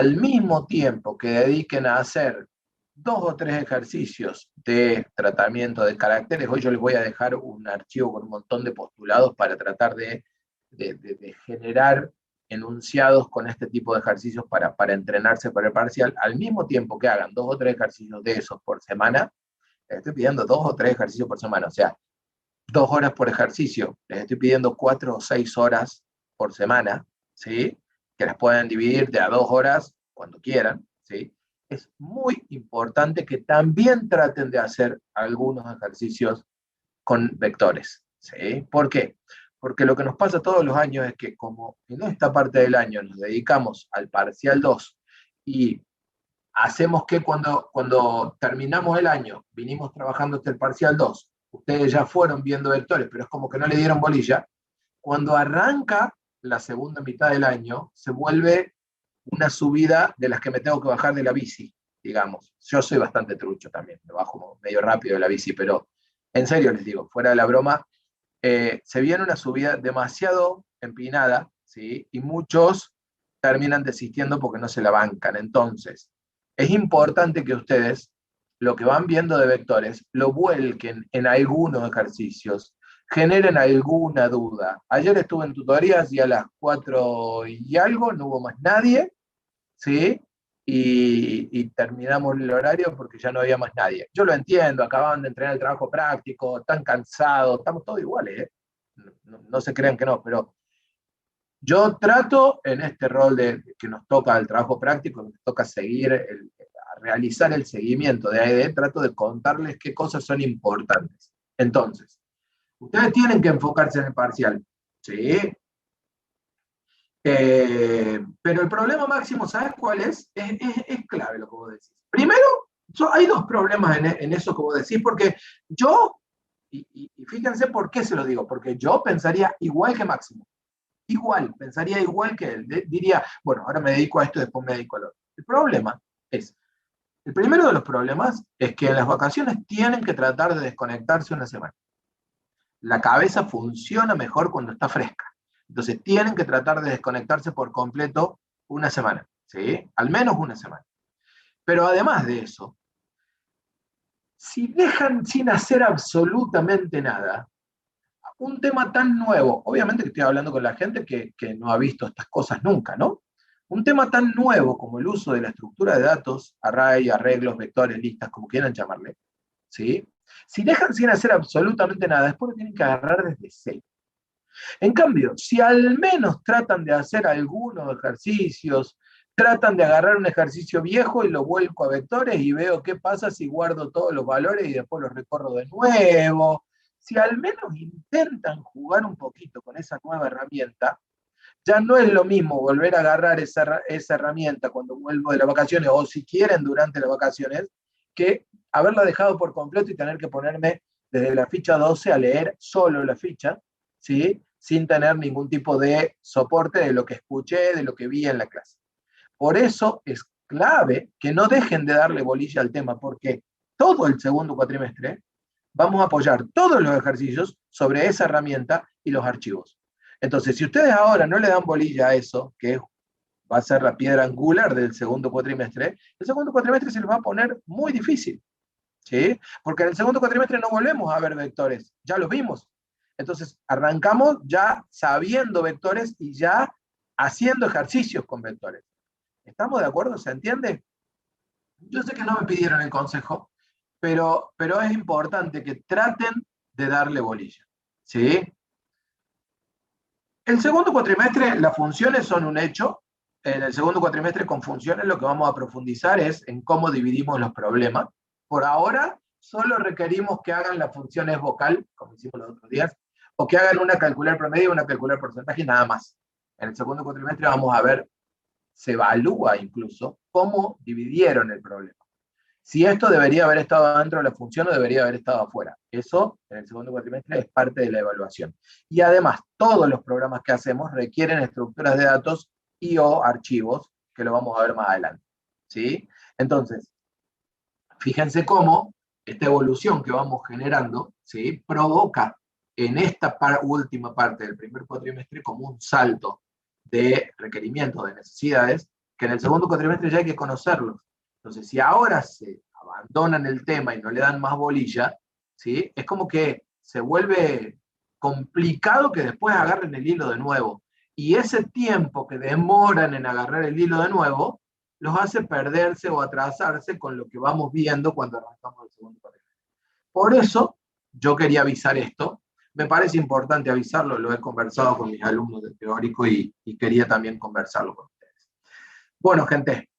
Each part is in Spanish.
al mismo tiempo que dediquen a hacer 2 o 3 ejercicios de tratamiento de caracteres, hoy yo les voy a dejar un archivo con un montón de postulados para tratar de generar enunciados con este tipo de ejercicios para entrenarse para el parcial, al mismo tiempo que hagan 2 o 3 ejercicios de esos por semana, les estoy pidiendo 2 o 3 ejercicios por semana, o sea, 2 horas por ejercicio, les estoy pidiendo 4 o 6 horas por semana, ¿sí? Que las pueden dividir de a 2 horas cuando quieran, ¿sí? Es muy importante que también traten de hacer algunos ejercicios con vectores, ¿sí? ¿Por qué? Porque lo que nos pasa todos los años es que como en esta parte del año nos dedicamos al parcial 2 y hacemos que cuando terminamos el año, vinimos trabajando hasta el parcial 2, ustedes ya fueron viendo vectores, pero es como que no le dieron bolilla, cuando arranca la segunda mitad del año, se vuelve una subida de las que me tengo que bajar de la bici, digamos. Yo soy bastante trucho también, me bajo medio rápido de la bici, pero en serio les digo, fuera de la broma, se viene una subida demasiado empinada, ¿sí? Y muchos terminan desistiendo porque no se la bancan. Entonces, es importante que ustedes lo que van viendo de vectores lo vuelquen en algunos ejercicios, generen alguna duda. Ayer estuve en tutorías y a las 4 y algo no hubo más nadie, ¿sí? Y terminamos el horario porque ya no había más nadie. Yo lo entiendo, acababan de entrenar el trabajo práctico, están cansados, estamos todos iguales, ¿eh? No se crean que no, pero yo trato en este rol que nos toca el trabajo práctico, nos toca realizar el seguimiento de AED, trato de contarles qué cosas son importantes. Entonces, ustedes tienen que enfocarse en el parcial, ¿sí? Pero el problema máximo, ¿sabes cuál es? Es clave lo que vos decís. Primero, hay 2 problemas en eso que vos decís, porque yo, y fíjense por qué se lo digo, porque yo pensaría igual que Máximo, pensaría igual que él, diría, bueno, ahora me dedico a esto, después me dedico a lo otro. El primero de los problemas es que en las vacaciones tienen que tratar de desconectarse una semana. La cabeza funciona mejor cuando está fresca. Entonces tienen que tratar de desconectarse por completo una semana, ¿sí? Al menos una semana. Pero además de eso, si dejan sin hacer absolutamente nada, un tema tan nuevo, obviamente que estoy hablando con la gente que no ha visto estas cosas nunca, ¿no? Un tema tan nuevo como el uso de la estructura de datos, array, arreglos, vectores, listas, como quieran llamarle, ¿sí? Si dejan sin hacer absolutamente nada, después lo tienen que agarrar desde cero. En cambio, si al menos tratan de hacer algunos ejercicios, tratan de agarrar un ejercicio viejo y lo vuelco a vectores y veo qué pasa si guardo todos los valores y después los recorro de nuevo, si al menos intentan jugar un poquito con esa nueva herramienta, ya no es lo mismo volver a agarrar esa herramienta cuando vuelvo de las vacaciones o si quieren durante las vacaciones, que haberla dejado por completo y tener que ponerme desde la ficha 12 a leer solo la ficha, ¿sí? Sin tener ningún tipo de soporte de lo que escuché, de lo que vi en la clase. Por eso es clave que no dejen de darle bolilla al tema, porque todo el segundo cuatrimestre vamos a apoyar todos los ejercicios sobre esa herramienta y los archivos. Entonces, si ustedes ahora no le dan bolilla a eso, que va a ser la piedra angular del segundo cuatrimestre, el segundo cuatrimestre se les va a poner muy difícil, ¿sí? Porque en el segundo cuatrimestre no volvemos a ver vectores, ya los vimos. Entonces, arrancamos ya sabiendo vectores y ya haciendo ejercicios con vectores. ¿Estamos de acuerdo? ¿Se entiende? Yo sé que no me pidieron el consejo, pero es importante que traten de darle bolilla, ¿sí? El segundo cuatrimestre, las funciones son un hecho. En el segundo cuatrimestre con funciones lo que vamos a profundizar es en cómo dividimos los problemas. Por ahora, solo requerimos que hagan las funciones vocal, como hicimos los otros días, o que hagan una calcular promedio y una calcular porcentaje, nada más. En el segundo cuatrimestre vamos a ver, se evalúa incluso cómo dividieron el problema. Si esto debería haber estado dentro de la función o debería haber estado afuera. Eso en el segundo cuatrimestre es parte de la evaluación. Y además, todos los programas que hacemos requieren estructuras de datos y o archivos, que lo vamos a ver más adelante. ¿Sí? Entonces, fíjense cómo esta evolución que vamos generando, ¿sí?, provoca en esta última parte del primer cuatrimestre como un salto de requerimientos, de necesidades, que en el segundo cuatrimestre ya hay que conocerlos. Entonces, si ahora se abandonan el tema y no le dan más bolilla, ¿sí? Es como que se vuelve complicado que después agarren el hilo de nuevo. Y ese tiempo que demoran en agarrar el hilo de nuevo, los hace perderse o atrasarse con lo que vamos viendo cuando arrancamos el segundo cuatrimestre. Por eso, yo quería avisar esto. Me parece importante avisarlo, lo he conversado con mis alumnos de teórico y quería también conversarlo con ustedes. Bueno, gente,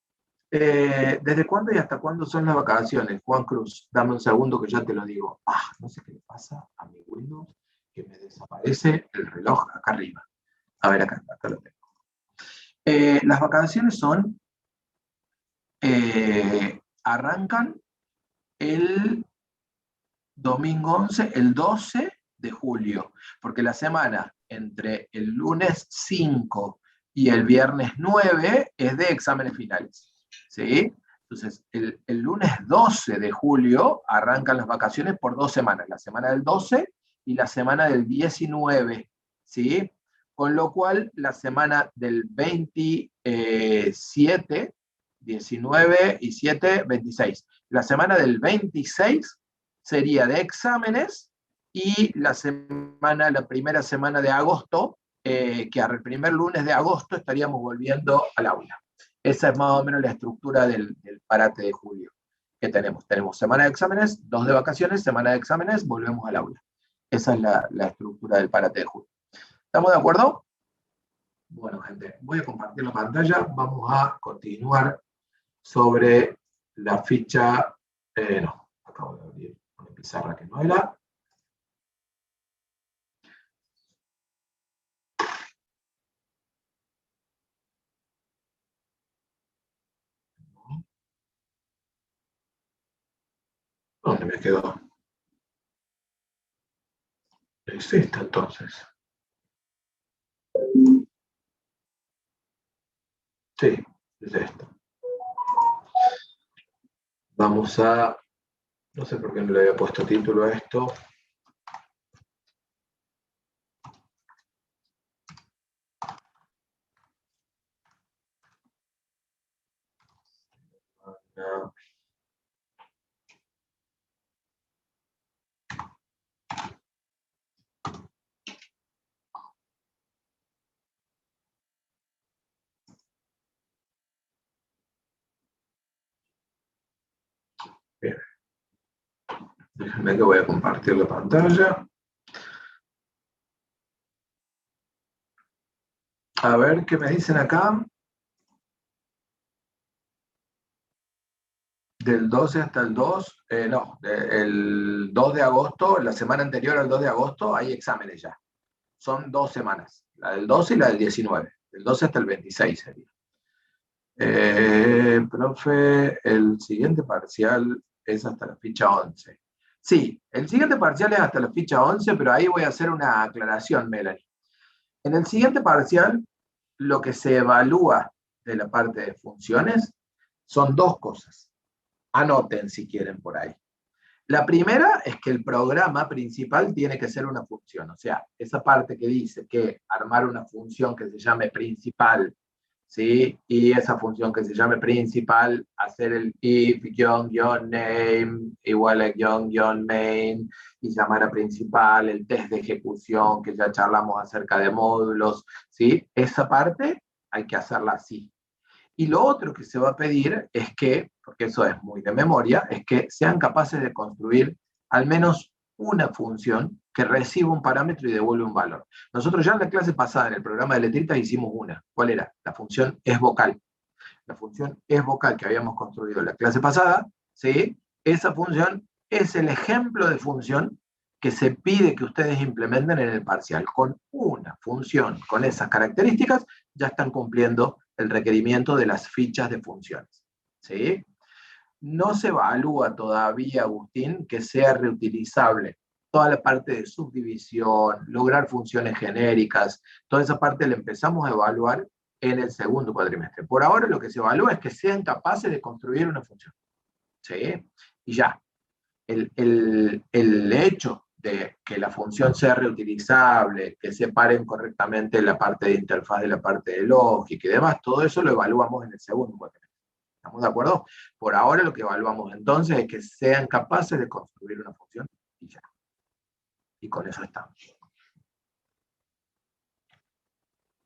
¿desde cuándo y hasta cuándo son las vacaciones? Juan Cruz, dame un segundo que ya te lo digo. No sé qué le pasa a mi Windows, que me desaparece el reloj acá arriba. A ver, acá lo tengo. Las vacaciones son, arrancan el domingo 11, el 12 de julio, porque la semana entre el lunes 5 y el viernes 9 es de exámenes finales, ¿sí? Entonces, el lunes 12 de julio arrancan las vacaciones por 2 semanas, la semana del 12 y la semana del 19, ¿sí? Con lo cual, la semana del 27, 19 y 7, 26. La semana del 26 sería de exámenes y la primera semana de agosto, que el primer lunes de agosto estaríamos volviendo al aula. Esa es más o menos la estructura del parate de julio que tenemos. Tenemos semana de exámenes, 2 de vacaciones, semana de exámenes, volvemos al aula. Esa es la estructura del parate de julio. ¿Estamos de acuerdo? Bueno, gente, voy a compartir la pantalla. Vamos a continuar sobre la ficha. No, acabo de abrir una pizarra que no era. ¿Dónde me quedó? Es esta entonces. Sí, es esta. Vamos a... No sé por qué no le había puesto título a esto. No. Bien. Déjenme que voy a compartir la pantalla. A ver qué me dicen acá. Del 12 hasta el 2, no, el 2 de agosto, la semana anterior al 2 de agosto, hay exámenes ya. Son 2 semanas, la del 12 y la del 19. Del 12 hasta el 26 sería. Profe, el siguiente parcial es hasta la ficha 11. Sí, el siguiente parcial es hasta la ficha 11, pero ahí voy a hacer una aclaración, Melanie. En el siguiente parcial, lo que se evalúa de la parte de funciones son 2 cosas. Anoten si quieren por ahí. La primera es que el programa principal tiene que ser una función, o sea, esa parte que dice que armar una función que se llame principal, ¿sí? Y esa función que se llame principal, hacer el if, name, igual a main, y llamar a principal, el test de ejecución, que ya charlamos acerca de módulos, ¿sí? Esa parte hay que hacerla así. Y lo otro que se va a pedir es que, porque eso es muy de memoria, es que sean capaces de construir al menos una función que reciba un parámetro y devuelve un valor. Nosotros ya en la clase pasada, en el programa de letritas, hicimos una. ¿Cuál era? La función es vocal. La función es vocal que habíamos construido en la clase pasada, ¿sí? Esa función es el ejemplo de función que se pide que ustedes implementen en el parcial. Con una función con esas características, ya están cumpliendo el requerimiento de las fichas de funciones, ¿sí? No se evalúa todavía, Agustín, que sea reutilizable toda la parte de subdivisión, lograr funciones genéricas, toda esa parte la empezamos a evaluar en el segundo cuatrimestre. Por ahora lo que se evalúa es que sean capaces de construir una función, ¿sí? Y ya, el hecho de que la función sea reutilizable, que separen correctamente la parte de interfaz de la parte de lógica y demás, todo eso lo evaluamos en el segundo cuatrimestre. ¿Estamos de acuerdo? Por ahora lo que evaluamos entonces es que sean capaces de construir una función y ya. Y con eso estamos.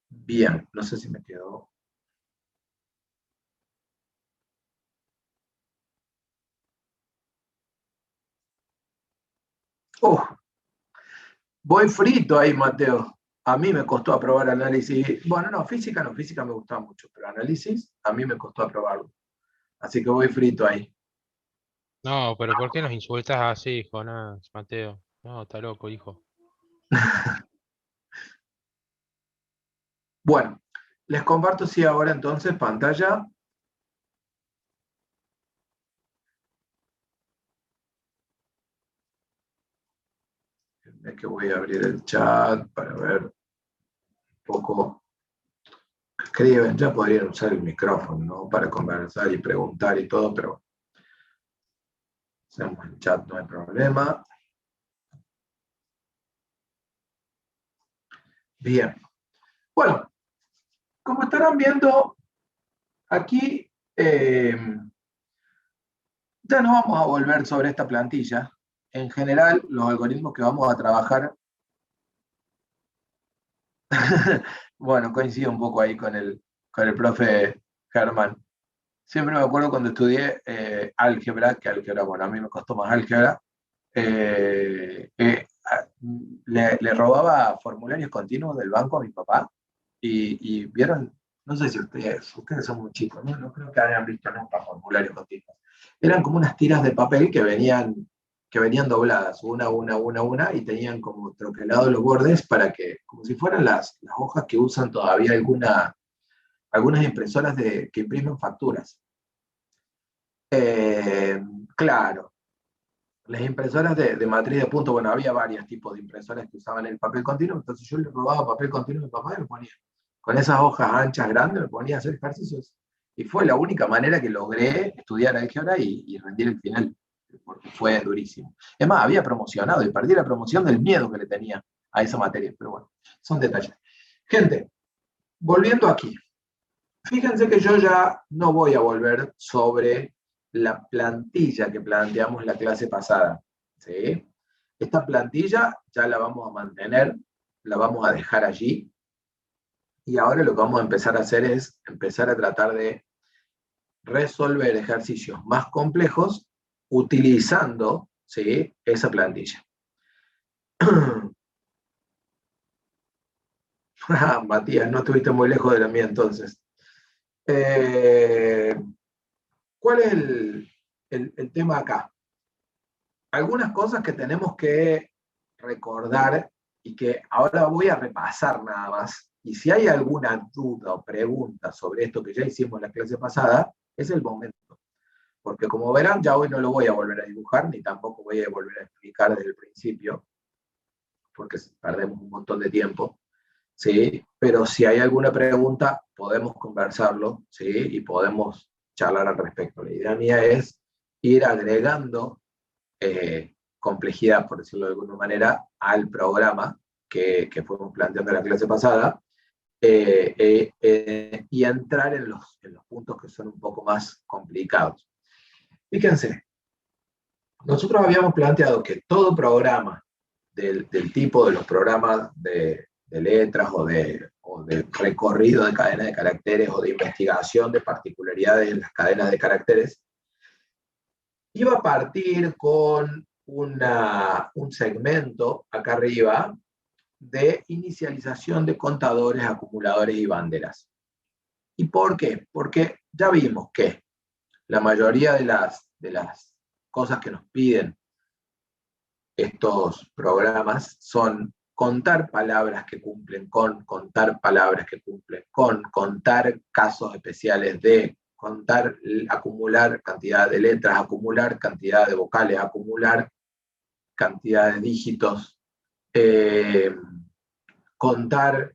Bien, no sé si me quedó. Voy frito ahí, Mateo. A mí me costó aprobar análisis. Bueno, no, física me gustaba mucho, pero análisis a mí me costó aprobarlo. Así que voy frito ahí. No, pero ¿por qué nos insultas así, Jonás, Mateo? No, está loco, hijo. Bueno, les comparto sí ahora entonces pantalla. Es que voy a abrir el chat para ver un poco. Escriben, ya podrían usar el micrófono, ¿no? Para conversar y preguntar y todo, pero hacemos el chat, no hay problema. Bien. Bueno, como estarán viendo, aquí ya no vamos a volver sobre esta plantilla. En general, los algoritmos que vamos a trabajar, bueno, coincido un poco ahí con el profe Germán. Siempre me acuerdo cuando estudié álgebra, que álgebra, bueno, a mí me costó más álgebra, eh, eh, le robaba formularios continuos del banco a mi papá y vieron, no sé si ustedes son muy chicos, ¿no? No creo que hayan visto nunca formularios continuos. Eran como unas tiras de papel que venían dobladas, una, y tenían como troquelados los bordes para que, como si fueran las hojas que usan todavía algunas impresoras que imprimen facturas. Eh, claro, las impresoras de matriz de punto, bueno, había varios tipos de impresoras que usaban el papel continuo, entonces yo le robaba papel continuo a mi papá y me ponía, con esas hojas anchas, grandes, me ponía a hacer ejercicios. Y fue la única manera que logré estudiar álgebra y rendir el final, porque fue durísimo. Es más, había promocionado y perdí la promoción del miedo que le tenía a esa materia, pero bueno, son detalles. Gente, volviendo aquí, fíjense que yo ya no voy a volver sobre la plantilla que planteamos la clase pasada. ¿Sí? Esta plantilla ya la vamos a mantener, la vamos a dejar allí, y ahora lo que vamos a empezar a hacer es empezar a tratar de resolver ejercicios más complejos utilizando, ¿sí?, esa plantilla. Matías, no estuviste muy lejos de la mía entonces. Eh, ¿Cuál es el tema acá? Algunas cosas que tenemos que recordar y que ahora voy a repasar nada más. Y si hay alguna duda o pregunta sobre esto que ya hicimos en la clase pasada, es el momento. Porque como verán, ya hoy no lo voy a volver a dibujar, ni tampoco voy a volver a explicar desde el principio, porque perdemos un montón de tiempo. ¿Sí? Pero si hay alguna pregunta, podemos conversarlo, ¿sí? Y podemos charlar al respecto. La idea mía es ir agregando complejidad, por decirlo de alguna manera, al programa que fuimos planteando en la clase pasada, y entrar en los puntos que son un poco más complicados. Fíjense, nosotros habíamos planteado que todo programa del tipo de los programas de letras o de recorrido de cadena de caracteres o de investigación de particularidades en las cadenas de caracteres, iba a partir con un segmento acá arriba de inicialización de contadores, acumuladores y banderas. ¿Y por qué? Porque ya vimos que la mayoría de las cosas que nos piden estos programas son contar palabras que cumplen con, contar palabras que cumplen con, contar casos especiales de, contar, acumular cantidad de letras, acumular cantidad de vocales, acumular cantidad de dígitos, eh, contar,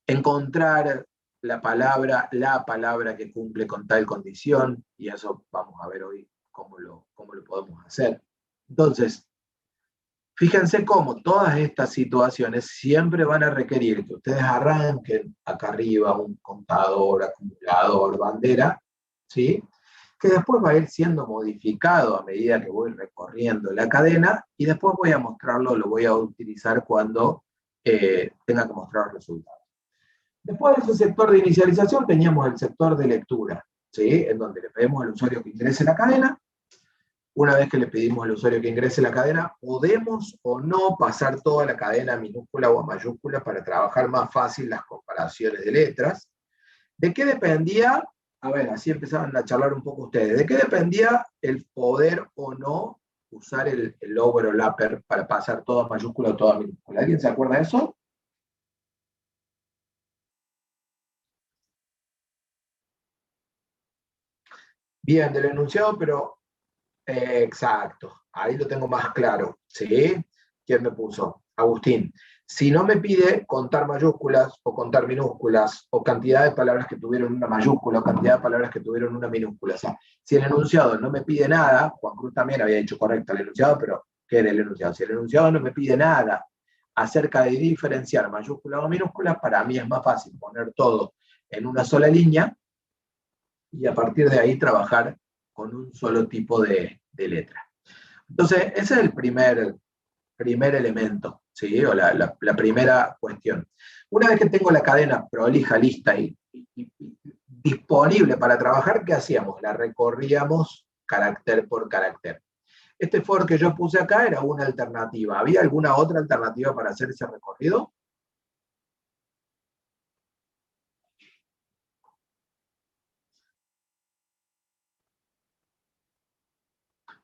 encontrar la palabra que cumple con tal condición, y eso vamos a ver hoy cómo lo podemos hacer. Entonces, Fíjense cómo todas estas situaciones siempre van a requerir que ustedes arranquen acá arriba un contador, acumulador, bandera, ¿sí? Que después va a ir siendo modificado a medida que voy recorriendo la cadena y después voy a mostrarlo, lo voy a utilizar cuando tenga que mostrar los resultados. Después de ese sector de inicialización teníamos el sector de lectura, ¿sí? En donde le pedimos al usuario que ingrese la cadena. Una vez que le pedimos al usuario que ingrese la cadena, podemos o no pasar toda la cadena a minúscula o a mayúscula para trabajar más fácil las comparaciones de letras. ¿De qué dependía? A ver, así empezaban a charlar un poco ustedes. ¿De qué dependía el poder o no usar el overlapper para pasar todo a mayúscula o todo a minúscula? ¿Alguien se acuerda de eso? Bien, del enunciado, pero exacto, ahí lo tengo más claro, ¿sí? ¿Quién me puso? Agustín. Si no me pide contar mayúsculas o contar minúsculas o cantidad de palabras que tuvieron una mayúscula o cantidad de palabras que tuvieron una minúscula, o sea, si el enunciado no me pide nada, Juan Cruz también había dicho correcto el enunciado, pero ¿qué era el enunciado? Si el enunciado no me pide nada acerca de diferenciar mayúsculas o minúsculas, para mí es más fácil poner todo en una sola línea y a partir de ahí trabajar con un solo tipo de letra. Entonces, ese es el primer elemento, ¿sí? O la primera cuestión. Una vez que tengo la cadena prolija, lista y disponible para trabajar, ¿qué hacíamos? La recorríamos carácter por carácter. Este for que yo puse acá era una alternativa. ¿Había alguna otra alternativa para hacer ese recorrido?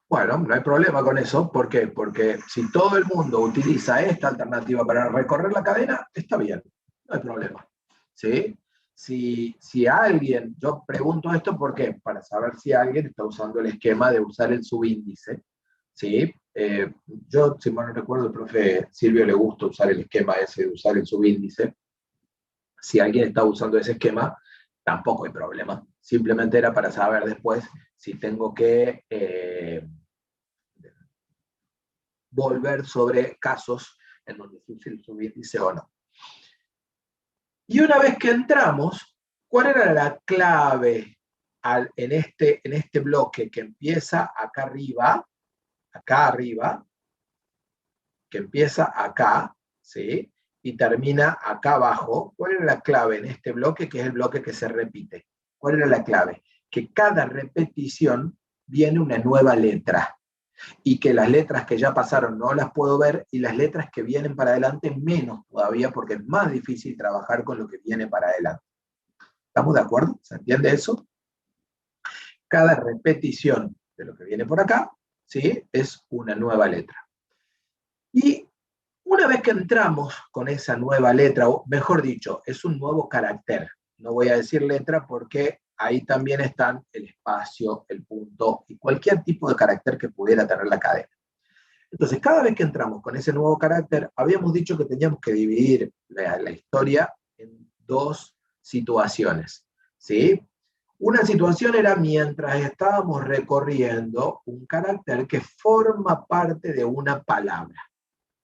Bueno, no hay problema con eso. ¿Por qué? Porque si todo el mundo utiliza esta alternativa para recorrer la cadena, está bien, no hay problema. ¿Sí? Si alguien, yo pregunto esto ¿por qué? Para saber si alguien está usando el esquema de usar el subíndice. ¿Sí? Yo, si mal no recuerdo, el profe Silvio le gusta usar el esquema ese de usar el subíndice. Si alguien está usando ese esquema, tampoco hay problema. Simplemente era para saber después si tengo que volver sobre casos en donde se use el subíndice o no. Y una vez que entramos, ¿cuál era la clave en este bloque que empieza acá arriba, que empieza acá, ¿sí? Y termina acá abajo? ¿Cuál era la clave en este bloque, que es el bloque que se repite? ¿Cuál era la clave? Que cada repetición viene una nueva letra y que las letras que ya pasaron no las puedo ver y las letras que vienen para adelante menos todavía porque es más difícil trabajar con lo que viene para adelante. ¿Estamos de acuerdo? ¿Se entiende eso? Cada repetición de lo que viene por acá, ¿sí? Es una nueva letra. Y una vez que entramos con esa nueva letra, o mejor dicho, es un nuevo carácter. No voy a decir letra porque ahí también están el espacio, el punto y cualquier tipo de carácter que pudiera tener la cadena. Entonces, cada vez que entramos con ese nuevo carácter, habíamos dicho que teníamos que dividir la historia en dos situaciones, ¿sí? Una situación era mientras estábamos recorriendo un carácter que forma parte de una palabra.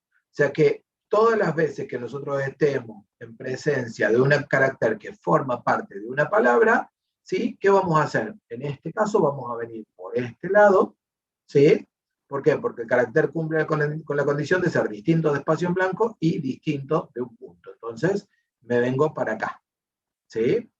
O sea que todas las veces que nosotros estemos en presencia de un carácter que forma parte de una palabra, ¿sí? ¿Qué vamos a hacer? En este caso vamos a venir por este lado, ¿sí? ¿Por qué? Porque el carácter cumple con la condición de ser distinto de espacio en blanco y distinto de un punto. Entonces, me vengo para acá, ¿sí?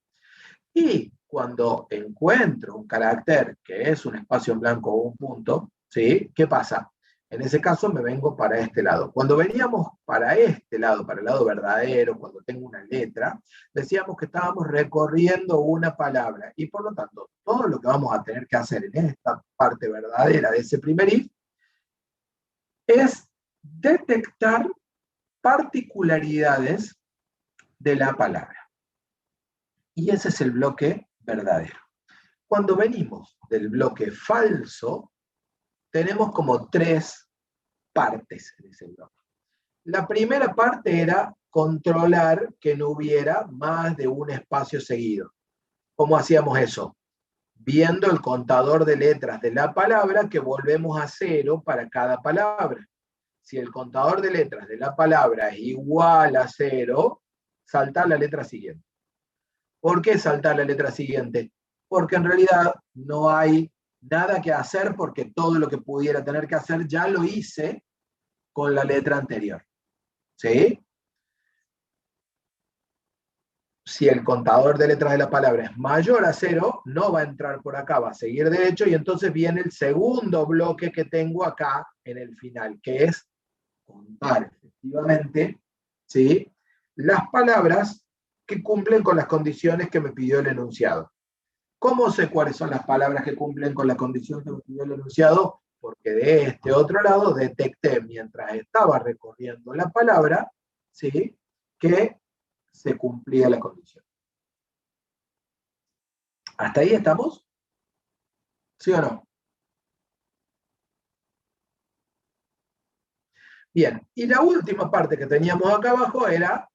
Y cuando encuentro un carácter que es un espacio en blanco o un punto, ¿sí? ¿Qué pasa? En ese caso me vengo para este lado. Cuando veníamos para este lado, para el lado verdadero, cuando tengo una letra, decíamos que estábamos recorriendo una palabra. Y por lo tanto, todo lo que vamos a tener que hacer en esta parte verdadera de ese primer if es detectar particularidades de la palabra. Y ese es el bloque verdadero. Cuando venimos del bloque falso, tenemos como tres partes en ese bloque. La primera parte era controlar que no hubiera más de un espacio seguido. ¿Cómo hacíamos eso? Viendo el contador de letras de la palabra que volvemos a 0 para cada palabra. si el contador de letras de la palabra es igual a 0, saltar la letra siguiente. ¿Por qué saltar la letra siguiente? Porque en realidad no hay nada que hacer, porque todo lo que pudiera tener que hacer ya lo hice con la letra anterior. ¿Sí? Si el contador de letras de la palabra es mayor a 0, no va a entrar por acá, va a seguir derecho, y entonces viene el segundo bloque que tengo acá en el final, que es contar efectivamente, ¿sí?, las palabras que cumplen con las condiciones que me pidió el enunciado. ¿Cómo sé cuáles son las palabras que cumplen con la condición que me pidió el enunciado? Porque de este otro lado detecté, mientras estaba recorriendo la palabra, ¿sí?, que se cumplía la condición. ¿Hasta ahí estamos? ¿Sí o no? Bien, y la última parte que teníamos acá abajo era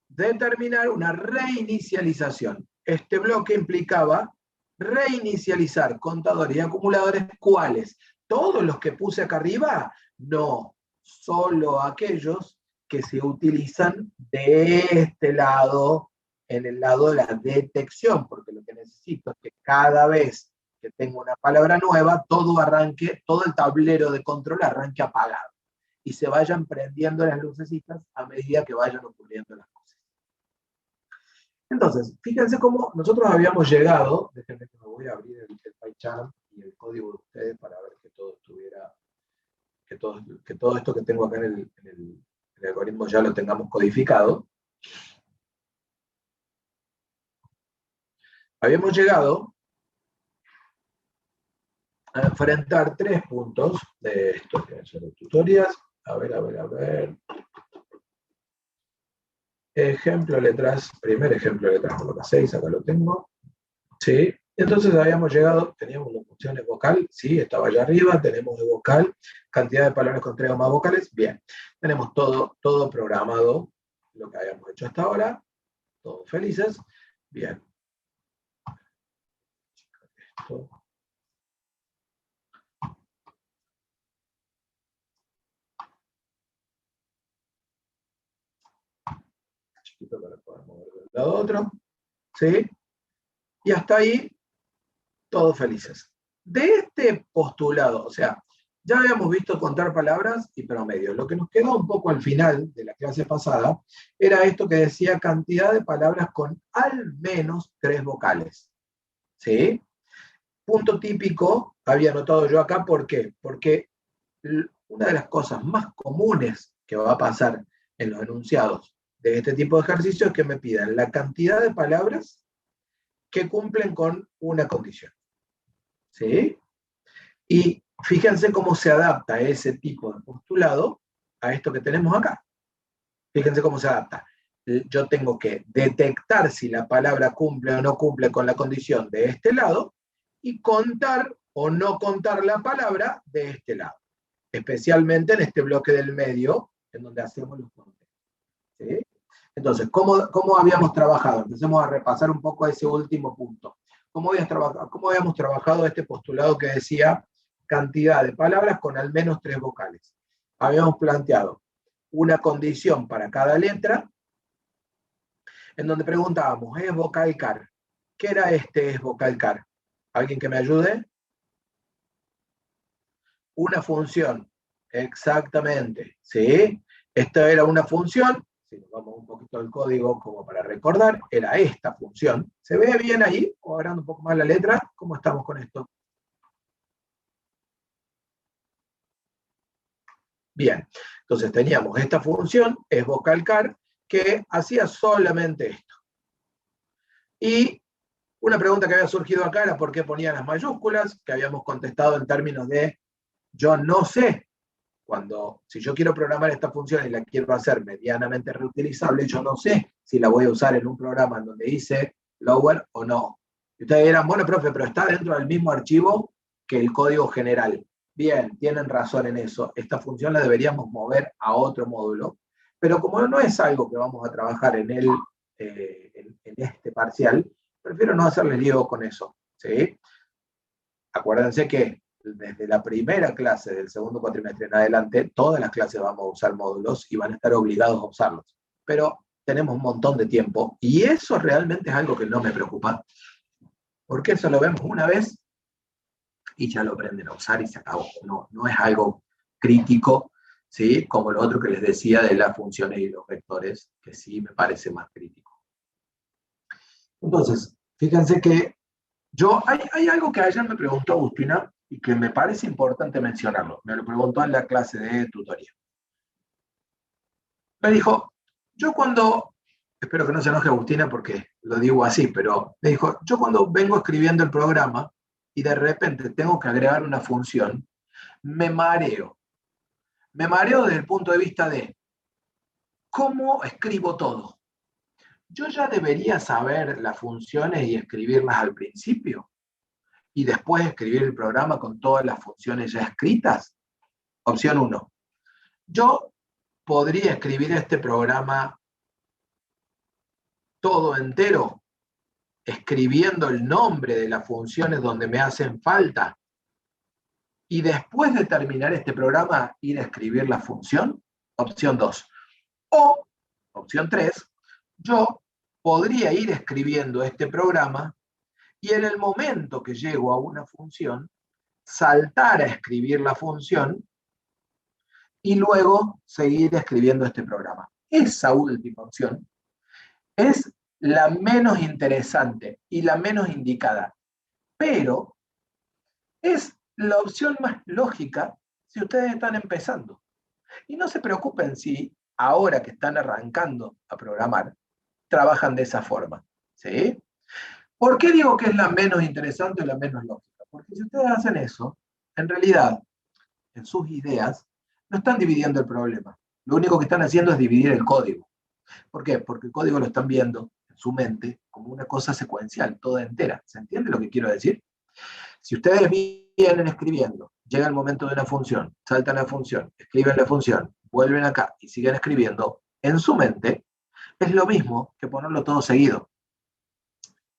determinar una reinicialización. Este bloque implicaba reinicializar contadores y acumuladores. ¿Cuáles? ¿Todos los que puse acá arriba? No, solo aquellos que se utilizan de este lado, en el lado de la detección, porque lo que necesito es que cada vez que tengo una palabra nueva, todo arranque, todo el tablero de control arranque apagado y se vayan prendiendo las lucecitas a medida que vayan ocurriendo las cosas. Entonces, fíjense cómo nosotros habíamos llegado, déjenme que me voy a abrir el PyCharm y el código de ustedes para ver que todo estuviera, que todo esto que tengo acá en el algoritmo ya lo tengamos codificado. Habíamos llegado a enfrentar 3 puntos de estos que son los tutoriales. A ver. Ejemplo de letras, primer ejemplo de letras con 6, acá lo tengo. ¿Sí? Entonces habíamos llegado, teníamos las funciones vocal, sí, estaba allá arriba, tenemos de vocal, cantidad de palabras con 3 o más vocales, bien. Tenemos todo programado, lo que habíamos hecho hasta ahora, todos felices, bien. Esto. Chiquito para poder mover de un lado a otro, ¿sí? Y hasta ahí, todos felices. De este postulado, o sea, ya habíamos visto contar palabras y promedios. Lo que nos quedó un poco al final de la clase pasada era esto que decía cantidad de palabras con al menos 3 vocales. ¿Sí? Punto típico, había anotado yo acá, ¿por qué? Porque una de las cosas más comunes que va a pasar en los enunciados de este tipo de ejercicios es que me pidan la cantidad de palabras que cumplen con una condición. ¿Sí? Y fíjense cómo se adapta ese tipo de postulado a esto que tenemos acá. Fíjense cómo se adapta. Yo tengo que detectar si la palabra cumple o no cumple con la condición de este lado y contar o no contar la palabra de este lado. Especialmente en este bloque del medio, en donde hacemos los conteos. ¿Sí? Entonces, ¿cómo habíamos trabajado? Empecemos a repasar un poco ese último punto. ¿Cómo habíamos trabajado este postulado que decía cantidad de palabras con al menos 3 vocales? Habíamos planteado una condición para cada letra, en donde preguntábamos, ¿es vocal car? ¿Qué era este es vocal car? ¿Alguien que me ayude? Una función, exactamente, ¿sí? Esta era una función, si nos vamos un poquito al código como para recordar, era esta función. ¿Se ve bien ahí? O agrando un poco más la letra, ¿cómo estamos con esto? Bien, entonces teníamos esta función, es vocal car, que hacía solamente esto. Y una pregunta que había surgido acá era por qué ponía las mayúsculas, que habíamos contestado en términos de yo no sé. Si yo quiero programar esta función y la quiero hacer medianamente reutilizable, yo no sé si la voy a usar en un programa en donde dice lower o no. Y ustedes dirán, bueno, profe, pero está dentro del mismo archivo que el código general. Bien, tienen razón en eso. Esta función la deberíamos mover a otro módulo. Pero como no es algo que vamos a trabajar en este parcial, prefiero no hacerle lío con eso. ¿Sí? Acuérdense que desde la primera clase del segundo cuatrimestre en adelante, todas las clases vamos a usar módulos y van a estar obligados a usarlos. Pero tenemos un montón de tiempo y eso realmente es algo que no me preocupa, porque eso lo vemos una vez y ya lo aprenden a usar y se acabó. No, no es algo crítico, ¿sí? Como lo otro que les decía de las funciones y los vectores, que sí me parece más crítico. Entonces, fíjense que hay algo que ayer me preguntó Agustina y que me parece importante mencionarlo. Me lo preguntó en la clase de tutoría. Me dijo, yo cuando, espero que no se enoje Agustina porque lo digo así, pero me dijo, yo cuando vengo escribiendo el programa y de repente tengo que agregar una función, me mareo. Me mareo desde el punto de vista de cómo escribo todo. Yo ya debería saber las funciones y escribirlas al principio y después escribir el programa con todas las funciones ya escritas. Opción 1. Yo podría escribir este programa todo entero, escribiendo el nombre de las funciones donde me hacen falta, y después de terminar este programa, ir a escribir la función. Opción 2. O, opción 3, yo podría ir escribiendo este programa y en el momento que llego a una función, saltar a escribir la función y luego seguir escribiendo este programa. Esa última opción es la menos interesante y la menos indicada, pero es la opción más lógica si ustedes están empezando. Y no se preocupen si ahora que están arrancando a programar, trabajan de esa forma. ¿Sí? ¿Por qué digo que es la menos interesante o la menos lógica? Porque si ustedes hacen eso, en realidad, en sus ideas, no están dividiendo el problema. Lo único que están haciendo es dividir el código. ¿Por qué? Porque el código lo están viendo en su mente como una cosa secuencial, toda entera. ¿Se entiende lo que quiero decir? Si ustedes vienen escribiendo, llega el momento de una función, saltan la función, escriben la función, vuelven acá y siguen escribiendo, en su mente es lo mismo que ponerlo todo seguido.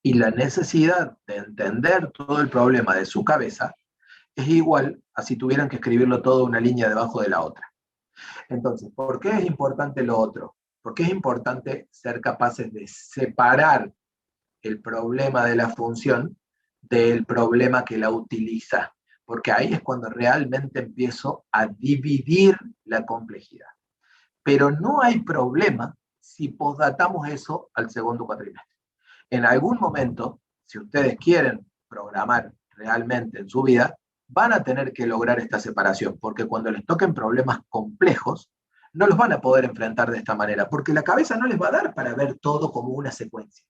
Y la necesidad de entender todo el problema de su cabeza es igual a si tuvieran que escribirlo todo una línea debajo de la otra. Entonces, ¿por qué es importante lo otro? Porque es importante ser capaces de separar el problema de la función del problema que la utiliza, porque ahí es cuando realmente empiezo a dividir la complejidad. Pero no hay problema si posdatamos eso al segundo cuatrimestre. En algún momento, si ustedes quieren programar realmente en su vida, van a tener que lograr esta separación, porque cuando les toquen problemas complejos, no los van a poder enfrentar de esta manera, porque la cabeza no les va a dar para ver todo como una secuencia.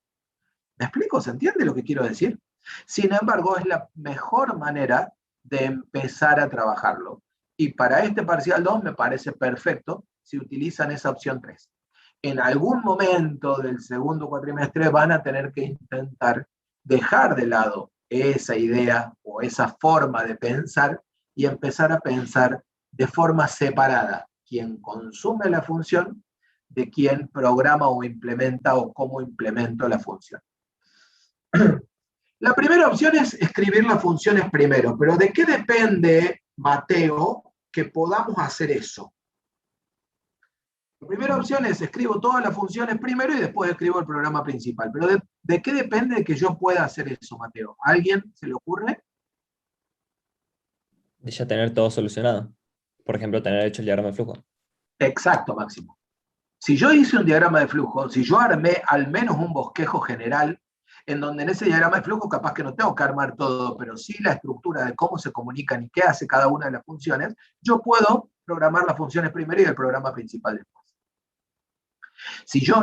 ¿Me explico? ¿Se entiende lo que quiero decir? Sin embargo, es la mejor manera de empezar a trabajarlo. Y para este parcial 2 me parece perfecto si utilizan esa opción 3. En algún momento del segundo cuatrimestre van a tener que intentar dejar de lado esa idea o esa forma de pensar y empezar a pensar de forma separada quién consume la función de quién programa o implementa o cómo implemento la función. La primera opción es escribir las funciones primero, pero ¿de qué depende, Mateo, que podamos hacer eso? La primera opción es escribo todas las funciones primero y después escribo el programa principal. Pero ¿de qué depende que yo pueda hacer eso, Mateo? ¿A alguien se le ocurre? De ya tener todo solucionado. Por ejemplo, tener hecho el diagrama de flujo. Exacto, Máximo. Si yo hice un diagrama de flujo, si yo armé al menos un bosquejo general, en donde en ese diagrama de flujo capaz que no tengo que armar todo, pero sí la estructura de cómo se comunican y qué hace cada una de las funciones, yo puedo programar las funciones primero y el programa principal después. Si yo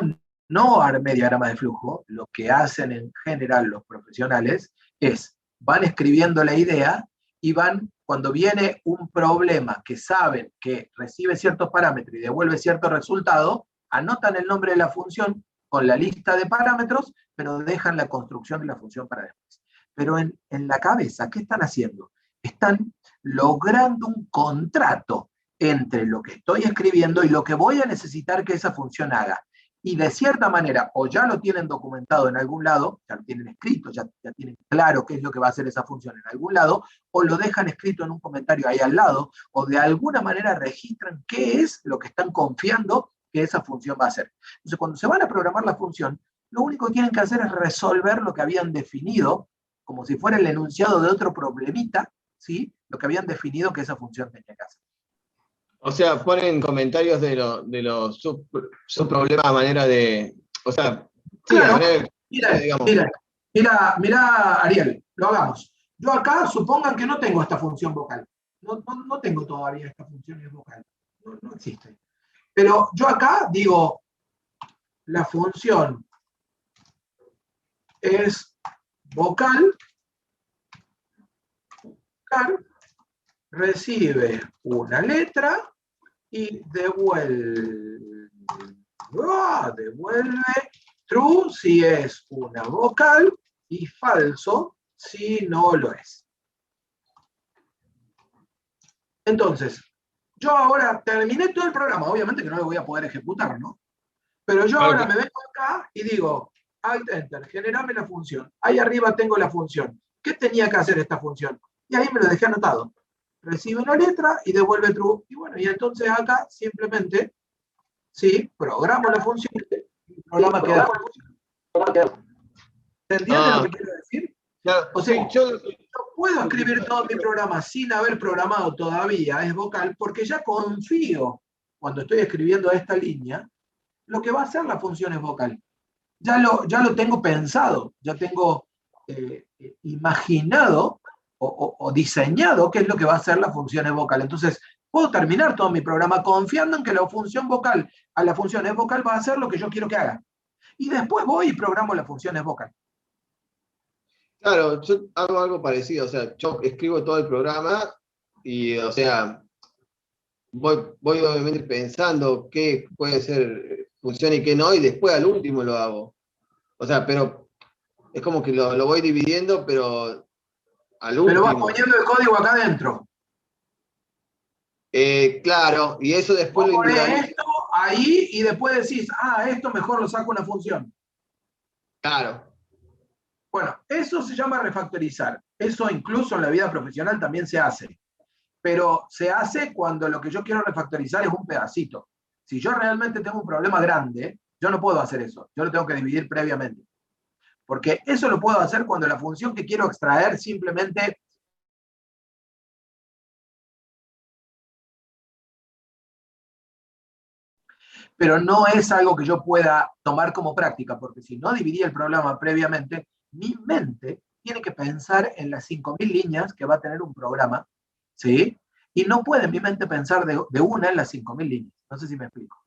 no armé diagrama de flujo, lo que hacen en general los profesionales es, van escribiendo la idea y van, cuando viene un problema que saben que recibe ciertos parámetros y devuelve cierto resultado, anotan el nombre de la función con la lista de parámetros, pero dejan la construcción de la función para después. Pero en la cabeza, ¿qué están haciendo? Están logrando un contrato entre lo que estoy escribiendo y lo que voy a necesitar que esa función haga. y de cierta manera o ya lo tienen documentado en algún lado, ya lo tienen escrito, ya tienen claro qué es lo que va a hacer esa función en algún lado, o lo dejan escrito en un comentario ahí al lado, o de alguna manera registran qué es lo que están confiando que esa función va a hacer. Entonces, cuando se van a programar la función, lo único que tienen que hacer es resolver lo que habían definido, como si fuera el enunciado de otro problemita, ¿sí? Lo que habían definido que esa función tenía que hacer. O sea, ponen comentarios de los subproblemas a manera de. O sea, sí, Claro, a manera mira, digamos. mira, Ariel, lo hagamos. Yo acá supongan que no tengo esta función vocal. No tengo todavía esta función vocal. No existe. Pero yo acá digo, la función es vocal, recibe una letra y devuelve true si es una vocal y falso si no lo es. Entonces, yo ahora terminé todo el programa, obviamente que no lo voy a poder ejecutar, ¿no? Pero yo ahora me vengo acá y digo, Alt Enter, generame la función. Ahí arriba tengo la función. ¿Qué tenía que hacer esta función? Y ahí me lo dejé anotado. Recibe una letra y devuelve true. Y bueno, y entonces acá simplemente, sí, programo la función y el programa queda. ¿Se entiende lo que quiero decir? Claro, O sea, sí, yo puedo escribir todo mi programa sin haber programado todavía, es vocal, porque ya confío, cuando estoy escribiendo esta línea, lo que va a hacer la función es vocal. Ya lo tengo pensado, ya tengo imaginado o diseñado qué es lo que va a hacer la función es vocal. Entonces, puedo terminar todo mi programa confiando en que la función vocal a la función es vocal va a hacer lo que yo quiero que haga. Y después voy y programo la función es vocal. Claro, yo hago algo parecido, o sea, yo escribo todo el programa y, o sea, voy obviamente pensando qué puede ser función y qué no, y después al último lo hago. O sea, pero es como que lo voy dividiendo, pero al Pero vas último. poniendo el código acá adentro. Claro, y eso después Vos lo ponés individualizo. esto ahí y después decís, esto mejor lo saco una función. Claro. Bueno, eso se llama refactorizar. Eso incluso en la vida profesional también se hace. Pero se hace cuando lo que yo quiero refactorizar es un pedacito. Si yo realmente tengo un problema grande, yo no puedo hacer eso. Yo lo tengo que dividir previamente. Porque eso lo puedo hacer cuando la función que quiero extraer simplemente pero no es algo que yo pueda tomar como práctica, porque si no dividí el programa previamente, mi mente tiene que pensar en las 5.000 líneas que va a tener un programa, ¿sí? Y no puede mi mente pensar de una en las 5.000 líneas. No sé si me explico.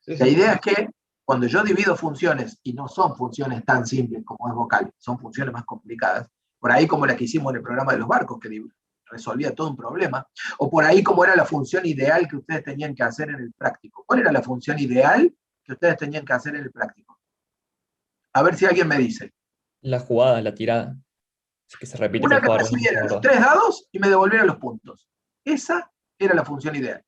Sí, La sí. idea es que cuando yo divido funciones, y no son funciones tan simples como es vocal, son funciones más complicadas, por ahí como la que hicimos en el programa de los barcos, que resolvía todo un problema, o por ahí como era la función ideal que ustedes tenían que hacer en el práctico. ¿Cuál era la función ideal que ustedes tenían que hacer en el práctico? A ver si alguien me dice. La jugada, la tirada. Es que se repite que Una el que jugador no se recibiera los guarda. 3 dados y me devolviera los puntos. Esa era la función ideal.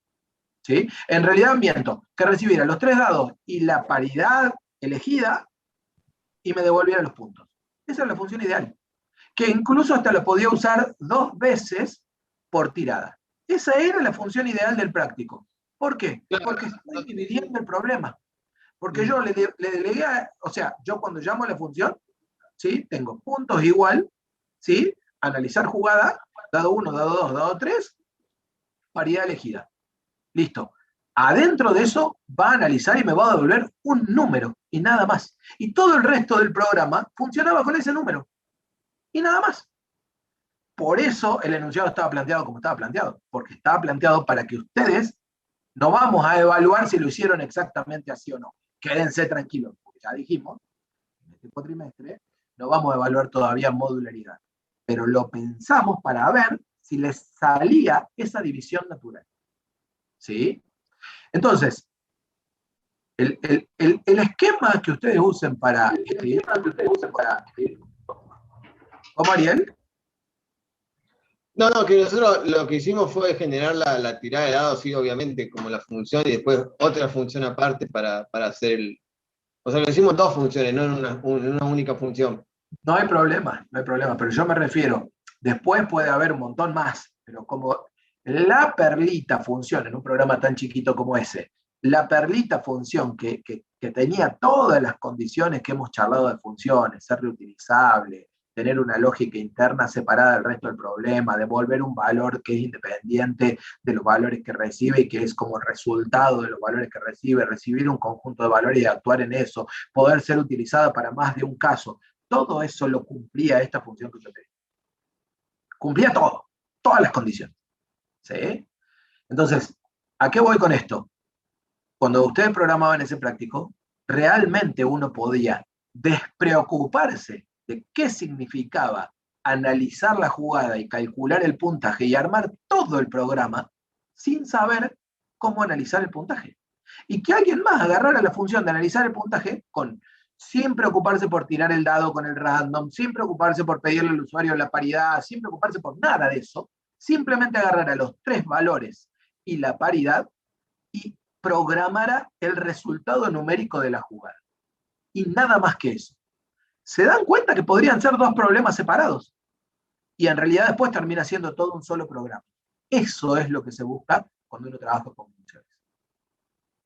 ¿Sí? En realidad miento, que recibiera los 3 dados y la paridad elegida y me devolviera los puntos. Esa es la función ideal, que incluso hasta la podía usar 2 veces por tirada. Esa era la función ideal del práctico. ¿Por qué? Porque estoy dividiendo el problema. Porque yo le delegué, o sea, yo cuando llamo a la función, ¿sí? Tengo puntos igual, ¿sí? Analizar jugada, dado 1, dado 2, dado 3, paridad elegida. Listo. Adentro de eso va a analizar y me va a devolver un número y nada más. Y todo el resto del programa funcionaba con ese número. Y nada más. Por eso el enunciado estaba planteado como estaba planteado, porque estaba planteado para que ustedes no vamos a evaluar si lo hicieron exactamente así o no. Quédense tranquilos, porque ya dijimos, en este cuatrimestre no vamos a evaluar todavía modularidad, pero lo pensamos para ver si les salía esa división natural. ¿Sí? Entonces, el esquema que ustedes usen para escribir, ¿cómo, Ariel? No, que nosotros lo que hicimos fue generar la tirada de dados, sí, obviamente, como la función, y después otra función aparte para hacer O sea, lo hicimos dos funciones, no en una única función. No hay problema, no hay problema, pero yo me refiero, después puede haber un montón más, pero como la perlita función en un programa tan chiquito como ese, la perlita función que tenía todas las condiciones que hemos charlado de funciones, ser reutilizable, tener una lógica interna separada del resto del problema, devolver un valor que es independiente de los valores que recibe y que es como resultado de los valores que recibe, recibir un conjunto de valores y actuar en eso, poder ser utilizada para más de un caso. Todo eso lo cumplía esta función que yo te di. Cumplía todo, todas las condiciones. ¿Sí? Entonces, ¿a qué voy con esto? Cuando ustedes programaban ese práctico, realmente uno podía despreocuparse de qué significaba analizar la jugada y calcular el puntaje y armar todo el programa sin saber cómo analizar el puntaje. Y que alguien más agarrara la función de analizar el puntaje sin preocuparse por tirar el dado con el random, sin preocuparse por pedirle al usuario la paridad, sin preocuparse por nada de eso, simplemente agarrara los 3 valores y la paridad y programara el resultado numérico de la jugada. Y nada más que eso. Se dan cuenta que podrían ser 2 problemas separados. Y en realidad después termina siendo todo un solo programa. Eso es lo que se busca cuando uno trabaja con funciones.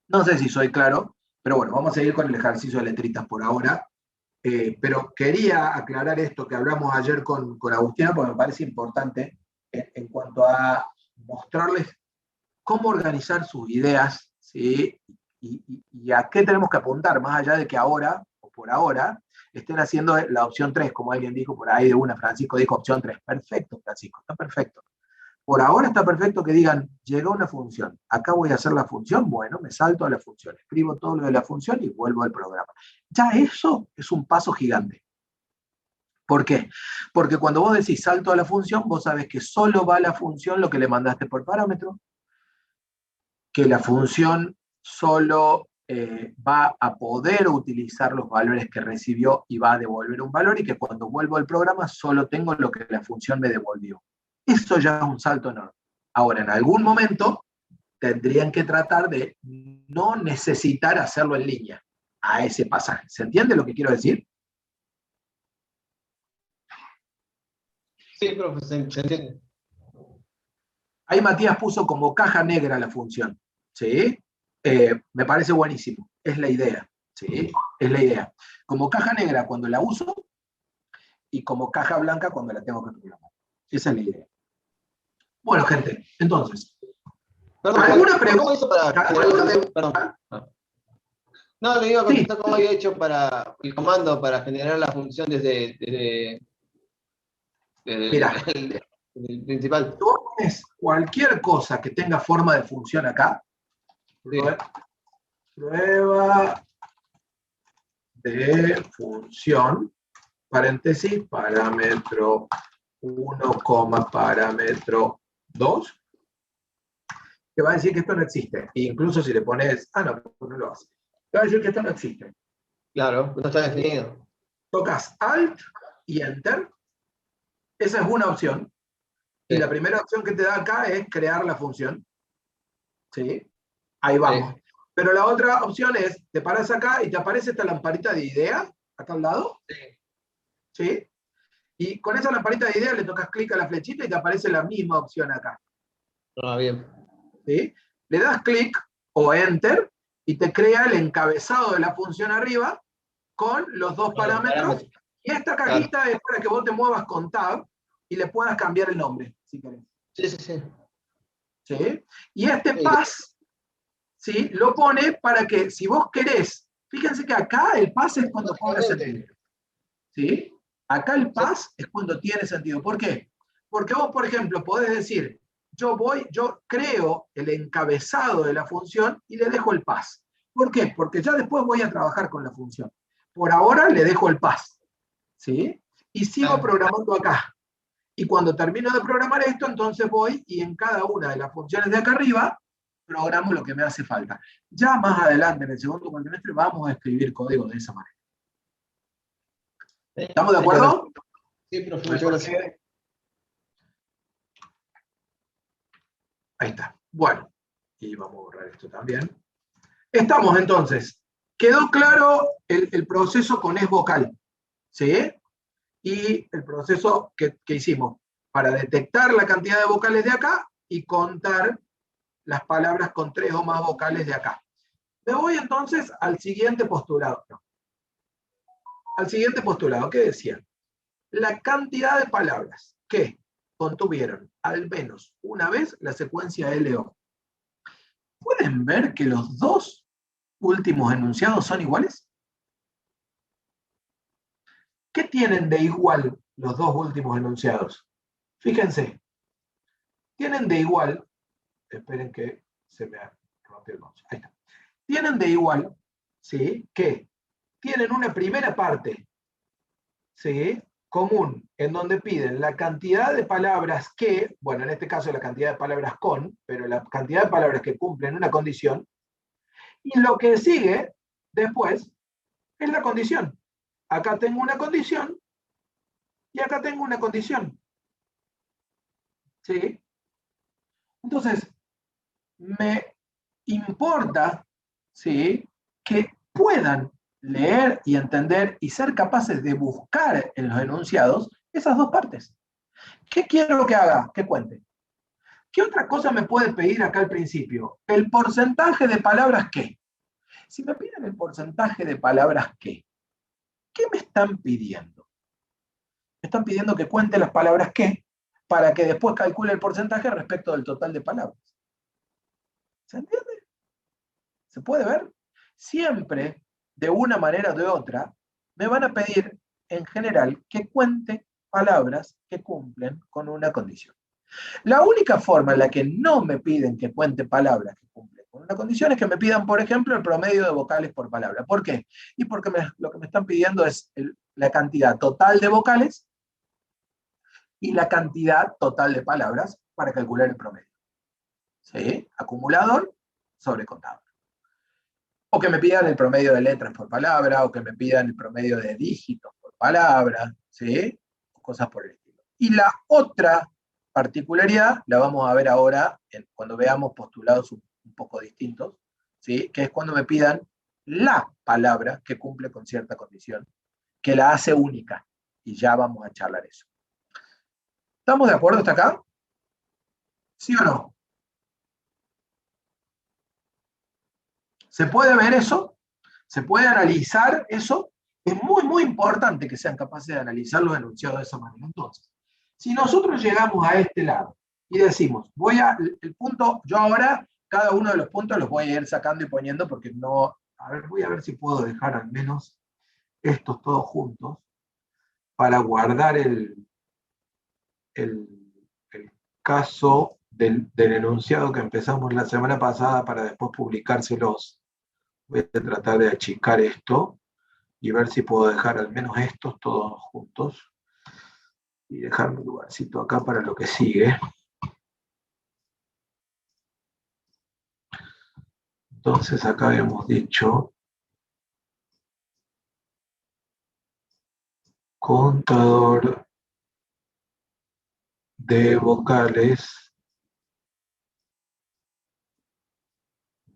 No sé si soy claro, pero bueno, vamos a seguir con el ejercicio de letritas por ahora. Pero quería aclarar esto que hablamos ayer con Agustina, porque me parece importante en cuanto a mostrarles cómo organizar sus ideas, ¿sí? Y a qué tenemos que apuntar, más allá de que ahora, o por ahora, estén haciendo la opción 3, como alguien dijo por ahí de una, Francisco dijo opción 3. Perfecto, Francisco, está perfecto. Por ahora está perfecto que digan, llegó una función, acá voy a hacer la función, bueno, me salto a la función, escribo todo lo de la función y vuelvo al programa. Ya eso es un paso gigante. ¿Por qué? Porque cuando vos decís salto a la función, vos sabés que solo va a la función lo que le mandaste por parámetro, que la función solo va a poder utilizar los valores que recibió y va a devolver un valor, y que cuando vuelvo al programa solo tengo lo que la función me devolvió. Eso ya es un salto enorme. Ahora, en algún momento tendrían que tratar de no necesitar hacerlo en línea a ese pasaje. ¿Se entiende lo que quiero decir? Sí, profe, se entiende. Ahí Matías puso como caja negra la función, ¿sí? Me parece buenísimo, es la idea, ¿sí? Es la idea. Como caja negra cuando la uso y como caja blanca cuando la tengo que programar. Esa es la idea. Bueno, gente, entonces, Perdón, ¿alguna pregunta? ¿cómo hizo para generar la función? Perdón. No, le iba a preguntar cómo había hecho para el comando para generar la función desde Mirá, el principal. tú pones cualquier cosa que tenga forma de función acá, Sí. prueba de función, paréntesis, parámetro 1, parámetro 2, te va a decir que esto no existe. E incluso si le pones, no, no lo hace. Te va a decir que esto no existe. Claro, no está definido. Tocas Alt y Enter. Esa es una opción. Y Sí. la primera opción que te da acá es crear la función. ¿Sí? Ahí vamos. Sí. Pero la otra opción es, te paras acá y te aparece esta lamparita de idea, acá al lado. Sí. ¿Sí? Y con esa lamparita de idea le tocas clic a la flechita y te aparece la misma opción acá. Bien. ¿Sí? Le das clic o Enter y te crea el encabezado de la función arriba con los 2 parámetros. Y esta cajita es para que vos te muevas con Tab y le puedas cambiar el nombre, si querés. Sí. ¿Sí? Y este pass, ¿sí? Lo pone para que, si vos querés, fíjense que acá el pass es cuando cobra sentido. ¿Sí? Acá el pass es cuando tiene sentido. ¿Por qué? Porque vos, por ejemplo, podés decir, yo creo el encabezado de la función y le dejo el pass. ¿Por qué? Porque ya después voy a trabajar con la función. Por ahora le dejo el pass. ¿Sí? Y sigo programando acá. Y cuando termino de programar esto, entonces voy y en cada una de las funciones de acá arriba, programo lo que me hace falta. Ya más adelante, en el segundo cuatrimestre, vamos a escribir código de esa manera. ¿Estamos de acuerdo? Sí, profe, muchas gracias. Ahí está. Bueno, y vamos a borrar esto también. Estamos entonces. Quedó claro el proceso con es vocal, ¿sí? Y el proceso que hicimos para detectar la cantidad de vocales de acá y contar las palabras con 3 o más vocales de acá. Me voy entonces al siguiente postulado. No. Al siguiente postulado, ¿qué decía? La cantidad de palabras que contuvieron al menos una vez la secuencia LO. ¿Pueden ver que los dos últimos enunciados son iguales? ¿Qué tienen de igual los dos últimos enunciados? Fíjense, tienen de igual, esperen que se me rompió el mouse, ahí está. Tienen de igual, ¿sí? Que tienen una primera parte, ¿sí? Común, en donde piden la cantidad de palabras que, bueno, en este caso la cantidad de palabras con, pero la cantidad de palabras que cumplen una condición, y lo que sigue después es la condición. Acá tengo una condición, y acá tengo una condición. ¿Sí? Entonces, me importa, ¿sí?, que puedan leer y entender y ser capaces de buscar en los enunciados esas dos partes. ¿Qué quiero que haga? Que cuente. ¿Qué otra cosa me puede pedir acá al principio? El porcentaje de palabras que. Si me piden el porcentaje de palabras que, ¿qué me están pidiendo? Me están pidiendo que cuente las palabras que, para que después calcule el porcentaje respecto del total de palabras. ¿Se entiende? ¿Se puede ver? Siempre, de una manera o de otra, me van a pedir, en general, que cuente palabras que cumplen con una condición. La única forma en la que no me piden que cuente palabras que cumplen con una condición es que me pidan, por ejemplo, el promedio de vocales por palabra. ¿Por qué? Y porque lo que me están pidiendo es la cantidad total de vocales y la cantidad total de palabras para calcular el promedio. ¿Sí? Acumulador sobre contador. O que me pidan el promedio de letras por palabra, o que me pidan el promedio de dígitos por palabra, ¿sí? O cosas por el estilo. Y la otra particularidad la vamos a ver ahora cuando veamos postulados un poco distintos, ¿sí? Que es cuando me pidan la palabra que cumple con cierta condición, que la hace única. Y ya vamos a charlar eso. ¿Estamos de acuerdo hasta acá? ¿Sí o no? ¿Se puede ver eso? ¿Se puede analizar eso? Es muy, muy importante que sean capaces de analizar los enunciados de esa manera. Entonces, si nosotros llegamos a este lado y decimos, el punto, yo ahora, cada uno de los puntos los voy a ir sacando y poniendo porque no, voy a ver si puedo dejar al menos estos todos juntos para guardar el caso del enunciado que empezamos la semana pasada para después publicárselos. Voy a tratar de achicar esto y ver si puedo dejar al menos estos todos juntos y dejar un lugarcito acá para lo que sigue. Entonces acá habíamos dicho contador de vocales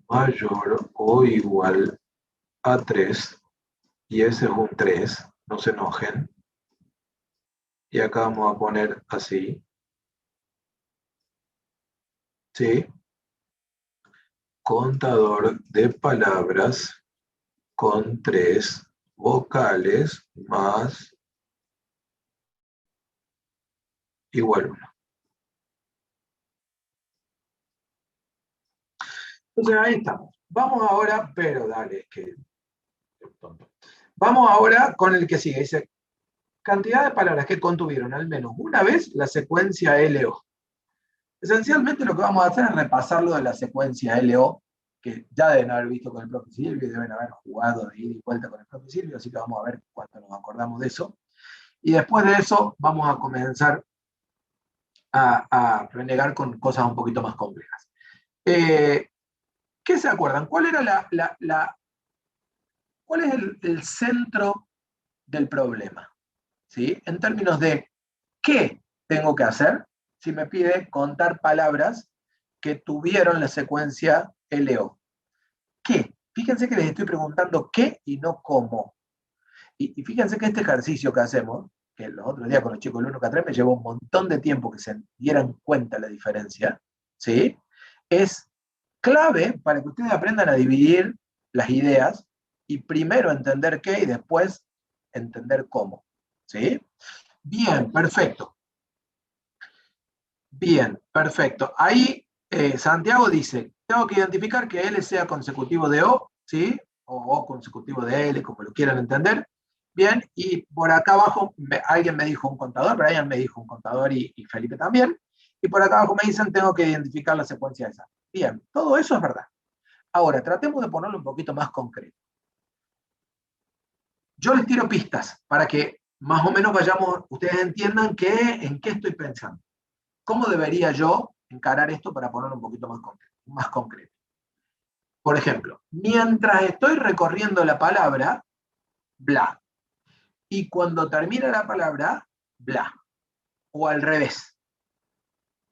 mayor o igual a 3, y ese es un 3, no se enojen. Y acá vamos a poner así. ¿Sí? Contador de palabras con 3 vocales más igual 1. Entonces ahí estamos. Vamos ahora, pero dale, que tonto. Vamos ahora con el que sigue. Dice, cantidad de palabras que contuvieron al menos una vez la secuencia LO. Esencialmente lo que vamos a hacer es repasar lo de la secuencia LO, que ya deben haber visto con el profe Silvio y deben haber jugado de ida y vuelta con el profe Silvio, así que vamos a ver cuánto nos acordamos de eso. Y después de eso vamos a comenzar a renegar con cosas un poquito más complejas. ¿Qué se acuerdan? ¿Cuál era cuál es el centro del problema? ¿Sí? En términos de qué tengo que hacer si me pide contar palabras que tuvieron la secuencia LO. ¿Qué? Fíjense que les estoy preguntando qué y no cómo. Y fíjense que este ejercicio que hacemos, que los otros días con los chicos del 1K3 me llevó un montón de tiempo que se dieran cuenta la diferencia, ¿sí? Es clave para que ustedes aprendan a dividir las ideas y primero entender qué y después entender cómo, ¿sí? Bien, perfecto. Bien, perfecto. Ahí Santiago dice, tengo que identificar que L sea consecutivo de O, ¿sí? O consecutivo de L, como lo quieran entender. Bien, y por acá abajo alguien me dijo un contador, Brian me dijo un contador y Felipe también. Y por acá abajo me dicen, tengo que identificar la secuencia esa. Bien, todo eso es verdad. Ahora, tratemos de ponerlo un poquito más concreto. Yo les tiro pistas para que más o menos vayamos, ustedes entiendan en qué estoy pensando. ¿Cómo debería yo encarar esto para ponerlo un poquito más concreto? Por ejemplo, mientras estoy recorriendo la palabra, bla. Y cuando termina la palabra, bla. O al revés.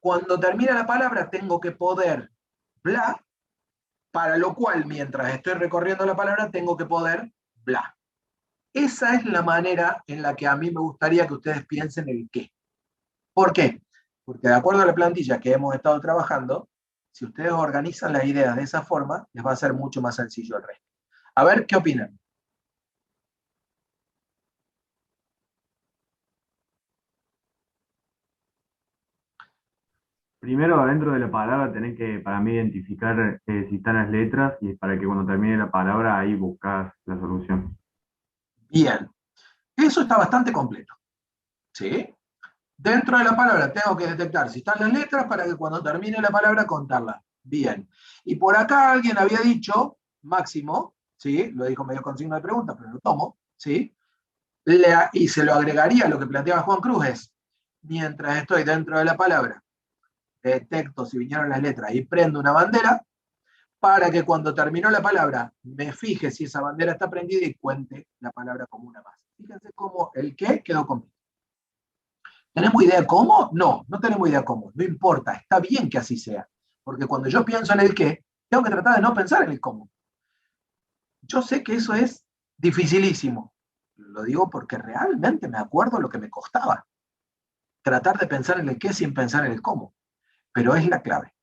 Cuando termina la palabra tengo que poder bla, para lo cual mientras estoy recorriendo la palabra tengo que poder bla. Esa es la manera en la que a mí me gustaría que ustedes piensen el qué. ¿Por qué? Porque de acuerdo a la plantilla que hemos estado trabajando, si ustedes organizan las ideas de esa forma, les va a ser mucho más sencillo el resto. A ver, ¿qué opinan? Primero, dentro de la palabra, tenés que, para mí, identificar si están las letras y para que cuando termine la palabra, ahí buscas la solución. Bien. Eso está bastante completo. ¿Sí? Dentro de la palabra tengo que detectar si están las letras para que cuando termine la palabra contarlas. Bien. Y por acá alguien había dicho, Máximo, ¿sí? Lo dijo medio con signo de pregunta, pero lo tomo, ¿sí? Y se lo agregaría a lo que planteaba Juan Cruz, es, mientras estoy dentro de la palabra, detecto si vinieron las letras y prendo una bandera, para que cuando terminó la palabra me fije si esa bandera está prendida y cuente la palabra como una más. Fíjense cómo el qué quedó completo. ¿Tenemos idea cómo? No, no tenemos idea cómo. No importa, está bien que así sea. Porque cuando yo pienso en el qué, tengo que tratar de no pensar en el cómo. Yo sé que eso es dificilísimo. Lo digo porque realmente me acuerdo lo que me costaba. Tratar de pensar en el qué sin pensar en el cómo. Pero es la clave.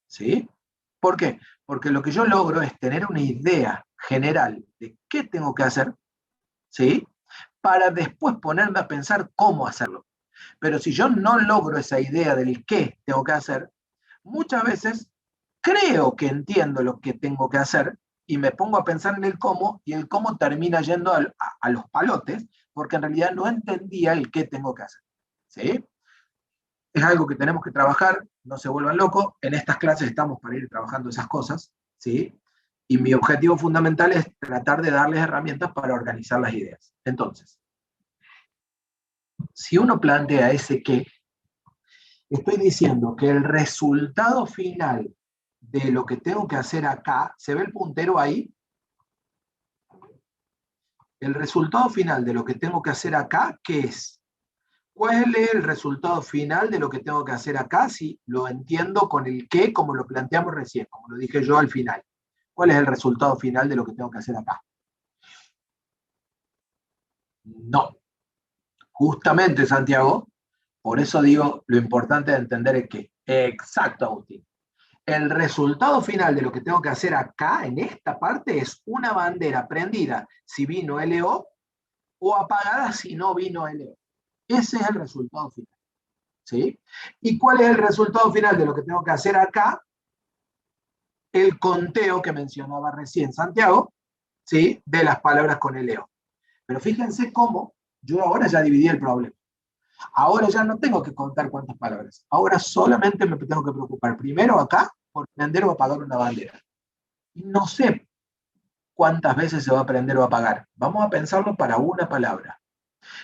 ¿Sí? ¿Por qué? Porque lo que yo logro es tener una idea general de qué tengo que hacer, ¿sí? Para después ponerme a pensar cómo hacerlo. Pero si yo no logro esa idea del qué tengo que hacer, muchas veces creo que entiendo lo que tengo que hacer y me pongo a pensar en el cómo y el cómo termina yendo a los palotes porque en realidad no entendía el qué tengo que hacer. ¿Sí? Es algo que tenemos que trabajar, no se vuelvan locos. En estas clases estamos para ir trabajando esas cosas, ¿sí? Y mi objetivo fundamental es tratar de darles herramientas para organizar las ideas. Entonces, si uno plantea ese qué, estoy diciendo que el resultado final de lo que tengo que hacer acá, ¿se ve el puntero ahí? El resultado final de lo que tengo que hacer acá, ¿qué es? ¿Cuál es el resultado final de lo que tengo que hacer acá? Si lo entiendo con el qué, como lo planteamos recién, como lo dije yo al final. ¿Cuál es el resultado final de lo que tengo que hacer acá? No. Justamente, Santiago, por eso digo lo importante de entender el qué. Exacto, Agustín. El resultado final de lo que tengo que hacer acá, en esta parte, es una bandera prendida si vino LO o apagada si no vino LO. Ese es el resultado final. ¿Sí? ¿Y cuál es el resultado final de lo que tengo que hacer acá? El conteo que mencionaba recién Santiago, ¿sí? De las palabras con LO. Pero fíjense cómo yo ahora ya dividí el problema. Ahora ya no tengo que contar cuántas palabras. Ahora solamente me tengo que preocupar primero acá por prender o apagar una bandera. Y no sé cuántas veces se va a prender o apagar. Vamos a pensarlo para una palabra.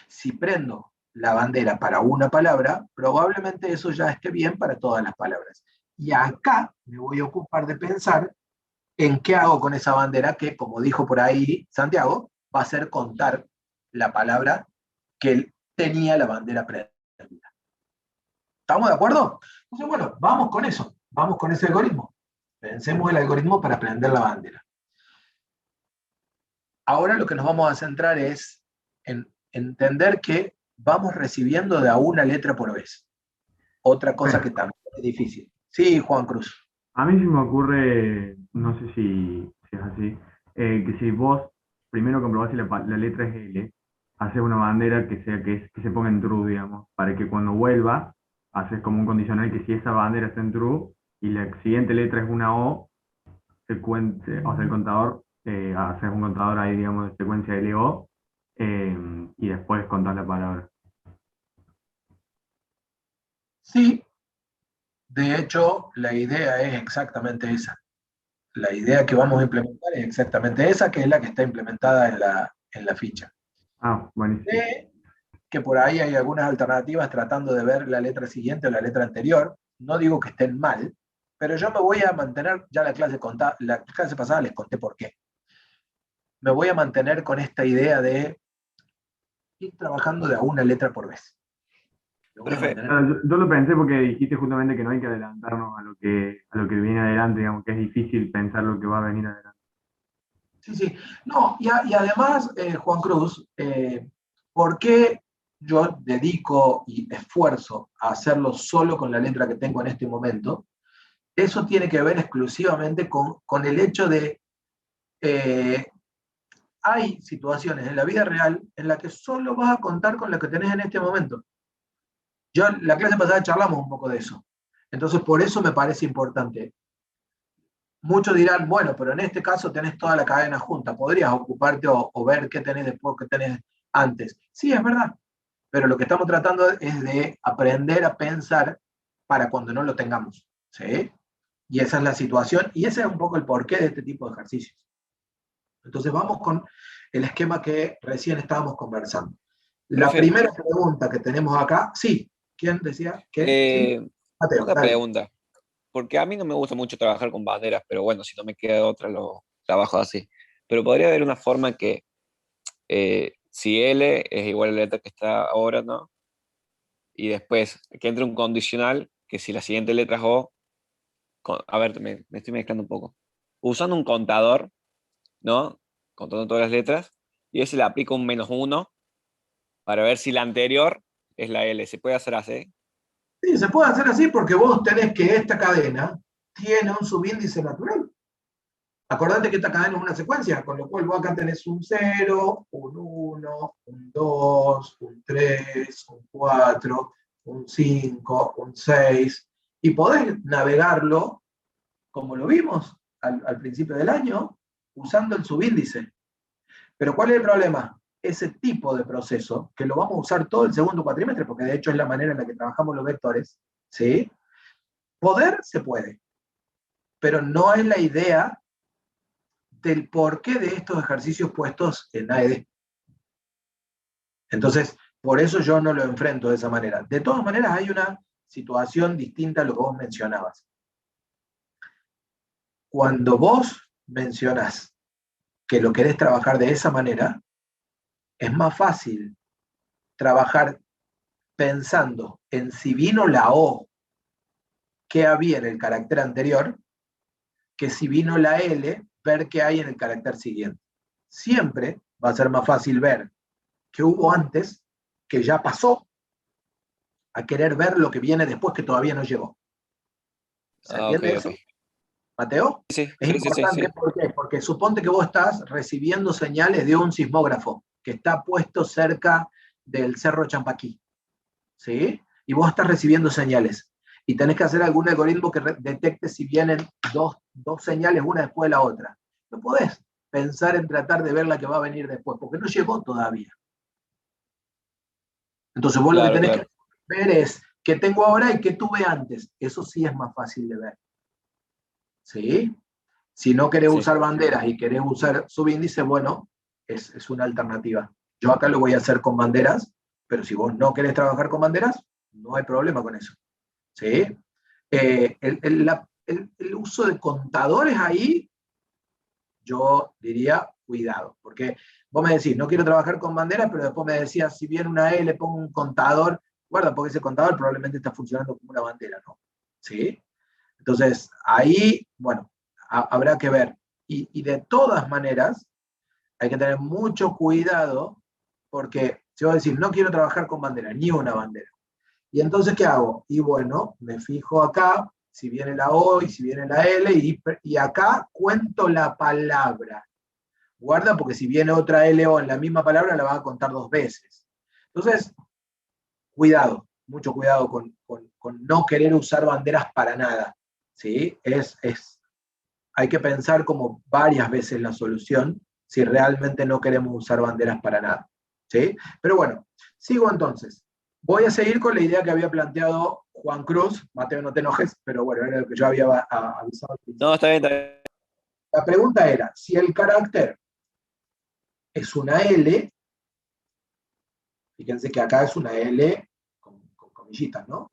Si prendo la bandera para una palabra, probablemente eso ya esté bien para todas las palabras. Y acá me voy a ocupar de pensar en qué hago con esa bandera que, como dijo por ahí Santiago, va a ser contar la palabra que tenía la bandera prendida. ¿Estamos de acuerdo? Entonces, bueno, vamos con eso. Vamos con ese algoritmo. Pensemos el algoritmo para prender la bandera. ahora lo que nos vamos a centrar es en entender que vamos recibiendo de a una letra por vez. Otra cosa que también es difícil. Sí, Juan Cruz. A mí se me ocurre, no sé si es así, que si vos primero comprobás si la letra es L, haces una bandera que se ponga en true, digamos, para que cuando vuelva, haces como un condicional que si esa bandera está en true y la siguiente letra es una O, o sea, el contador, haces un contador ahí, digamos, de secuencia LO, y después contás la palabra. Sí, de hecho, la idea es exactamente esa. La idea que vamos a implementar es exactamente esa, que es la que está implementada en la ficha. Ah, buenísimo. Sé que por ahí hay algunas alternativas tratando de ver la letra siguiente o la letra anterior. No digo que estén mal, pero yo me voy a mantener, ya la clase pasada les conté por qué. Me voy a mantener con esta idea de ir trabajando de a una letra por vez. Me voy a Profe, mantener. Claro, yo lo pensé porque dijiste justamente que no hay que adelantarnos a lo que viene adelante, digamos, que es difícil pensar lo que va a venir adelante. Sí, sí. No, y además, Juan Cruz, ¿por qué yo dedico y esfuerzo a hacerlo solo con la letra que tengo en este momento? Eso tiene que ver exclusivamente con el hecho de, hay situaciones en la vida real en las que solo vas a contar con la que tenés en este momento. Yo en la clase pasada charlamos un poco de eso. Entonces, por eso me parece importante. Muchos dirán, bueno, pero en este caso tenés toda la cadena junta, podrías ocuparte o ver qué tenés después, qué tenés antes. Sí, es verdad, pero lo que estamos tratando es de aprender a pensar para cuando no lo tengamos, ¿sí? Y esa es la situación, y ese es un poco el porqué de este tipo de ejercicios. Entonces vamos con el esquema que recién estábamos conversando. La profe, primera pregunta que tenemos acá, sí, ¿quién decía? ¿Qué? Sí, eh, Mateo, una dale. pregunta. Porque a mí no me gusta mucho trabajar con banderas, pero bueno, si no me queda otra, lo trabajo así. Pero podría haber una forma que si L es igual a la letra que está ahora, ¿no? Y después que entre un condicional que si la siguiente letra es O, a ver, me estoy mezclando un poco. Usando un contador, ¿no? Contando todas las letras, y ese le aplica un -1 para ver si la anterior es la L. ¿Se puede hacer así? Sí, se puede hacer así porque vos tenés que esta cadena tiene un subíndice natural. Acordate que esta cadena es una secuencia, con lo cual vos acá tenés un 0, un 1, un 2, un 3, un 4, un 5, un 6, y podés navegarlo, como lo vimos al principio del año, usando el subíndice. Pero ¿cuál es el problema? Ese tipo de proceso, que lo vamos a usar todo el segundo cuatrimestre, porque de hecho es la manera en la que trabajamos los vectores, ¿sí? Poder se puede, pero no es la idea del porqué de estos ejercicios puestos en AED. Entonces, por eso yo no lo enfrento de esa manera. De todas maneras, hay una situación distinta a lo que vos mencionabas. Cuando vos mencionás que lo querés trabajar de esa manera, es más fácil trabajar pensando en si vino la O que había en el carácter anterior, que si vino la L, ver qué hay en el carácter siguiente. Siempre va a ser más fácil ver qué hubo antes, que ya pasó, a querer ver lo que viene después que todavía no llegó. ¿Se Ah, ok, entiende ok. eso, Mateo? Sí, Es sí, sí, sí, importante, sí. ¿por qué? Porque suponte que vos estás recibiendo señales de un sismógrafo que está puesto cerca del Cerro Champaquí, ¿sí? Y vos estás recibiendo señales. Y tenés que hacer algún algoritmo que detecte si vienen dos señales una después de la otra. No podés pensar en tratar de ver la que va a venir después, porque no llegó todavía. Entonces vos lo que Claro, tenés claro. que ver es qué tengo ahora y qué tuve antes. Eso sí es más fácil de ver. ¿Sí? Si no querés Sí. usar banderas y querés usar subíndice, bueno, es una alternativa. Yo acá lo voy a hacer con banderas, pero si vos no querés trabajar con banderas, no hay problema con eso. ¿Sí? El uso de contadores ahí, yo diría cuidado, porque vos me decís, no quiero trabajar con banderas, pero después me decías, si viene una E, le pongo un contador, guarda, porque ese contador probablemente está funcionando como una bandera, ¿no? ¿Sí? Entonces, ahí, bueno, habrá que ver. Y de todas maneras, Hay que tener mucho cuidado, porque si vos decís, no quiero trabajar con bandera, ni una bandera. Y entonces, ¿qué hago? Y bueno, me fijo acá, si viene la O y si viene la L, y acá cuento la palabra. Guarda, porque si viene otra L o en la misma palabra, la vas a contar 2 veces. Entonces, cuidado, mucho cuidado con no querer usar banderas para nada. ¿Sí? Hay que pensar como varias veces la solución si realmente no queremos usar banderas para nada. ¿Sí? Pero bueno, sigo entonces. Voy a seguir con la idea que había planteado Juan Cruz. Mateo, no te enojes, pero bueno, era lo que yo había avisado al principio. No, está bien, está bien. La pregunta era, si el carácter es una L, fíjense que acá es una L con comillitas, ¿no?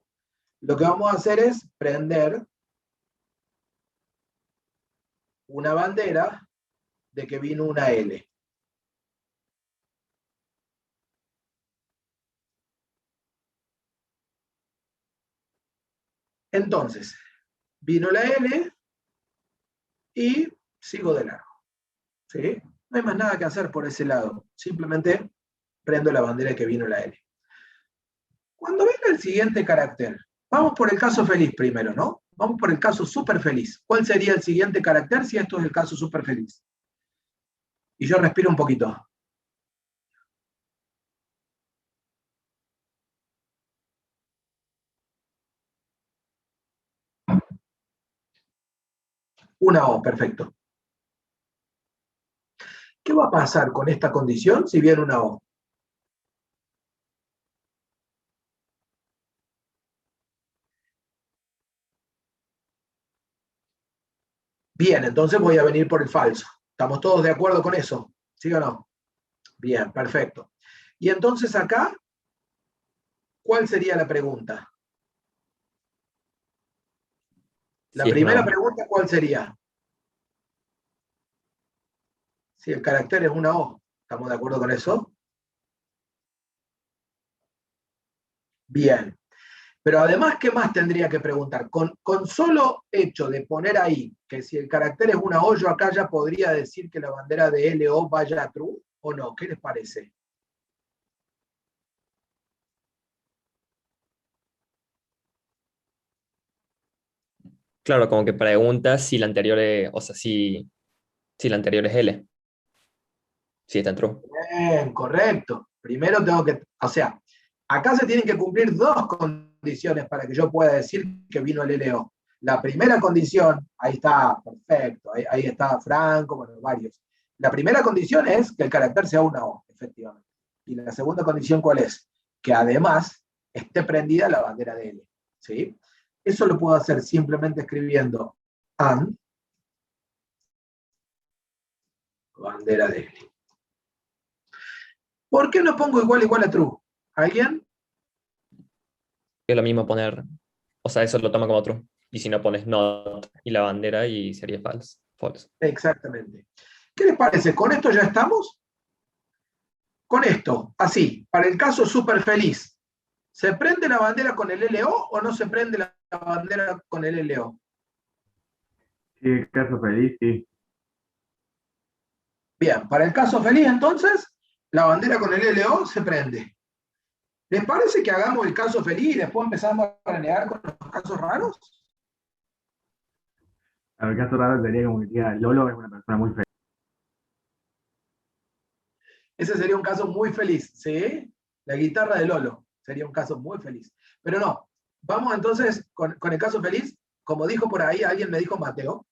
Lo que vamos a hacer es prender una bandera de que vino una L. Entonces, vino la L y sigo de largo. ¿Sí? No hay más nada que hacer por ese lado. Simplemente prendo la bandera de que vino la L. Cuando venga el siguiente carácter, vamos por el caso feliz primero, ¿no? Vamos por el caso súper feliz. ¿Cuál sería el siguiente carácter si esto es el caso súper feliz? Y yo respiro un poquito. Una O, perfecto. ¿Qué va a pasar con esta condición si viene una O? Bien, entonces voy a venir por el falso. ¿Estamos todos de acuerdo con eso? ¿Sí o no? Bien, perfecto. Y entonces acá, ¿cuál sería la pregunta? La Si es una primera O. pregunta, ¿cuál sería? Si el carácter es una O. ¿Estamos de acuerdo con eso? Bien. Pero además, ¿qué más tendría que preguntar? Con solo hecho de poner ahí que si el carácter es una O, yo acá ya podría decir que la bandera de LO vaya a true, ¿o no? ¿Qué les parece? Claro, como que pregunta si la anterior es, o sea, si la anterior es L, si está en true. Bien, correcto. Primero tengo que, o sea, acá se tienen que cumplir 2 condiciones para que yo pueda decir que vino el LO. La primera condición, ahí está, perfecto, ahí está Franco, bueno, varios. La primera condición es que el carácter sea una O, efectivamente. Y la segunda condición, ¿cuál es? Que además esté prendida la bandera de L. ¿Sí? Eso lo puedo hacer simplemente escribiendo and bandera de L. ¿Por qué no pongo igual a true? ¿Alguien? Es lo mismo poner, o sea, eso lo toma como true. Y si no pones not y la bandera y sería false. False. Exactamente. ¿Qué les parece? ¿Con esto ya estamos? Con esto, así, para el caso súper feliz, ¿se prende la bandera con el LO o no se prende la bandera con el LO? Sí, el caso feliz, sí. Bien, para el caso feliz entonces, la bandera con el LO se prende. ¿Les parece que hagamos el caso feliz y después empezamos a planear con los casos raros? A ver, caso raro sería como que diga, Lolo es una persona muy feliz. Ese sería un caso muy feliz, ¿sí? La guitarra de Lolo sería un caso muy feliz. Pero no, vamos entonces con el caso feliz. Como dijo por ahí, alguien me dijo Mateo,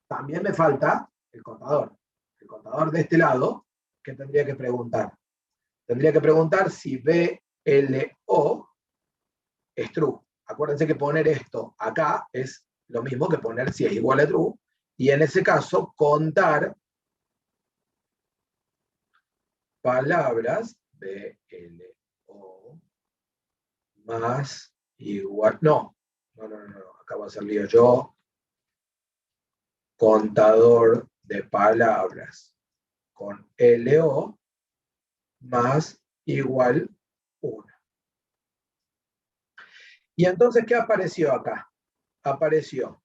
también me falta el contador. El contador de este lado, ¿qué tendría que preguntar? Tendría que preguntar si BLO es true. Acuérdense que poner esto acá es lo mismo que poner si es igual a true. Y en ese caso, contar palabras BLO más igual. No, acá va a ser lío yo. Contador de palabras con LO más igual 1. Y entonces, ¿qué apareció acá? Apareció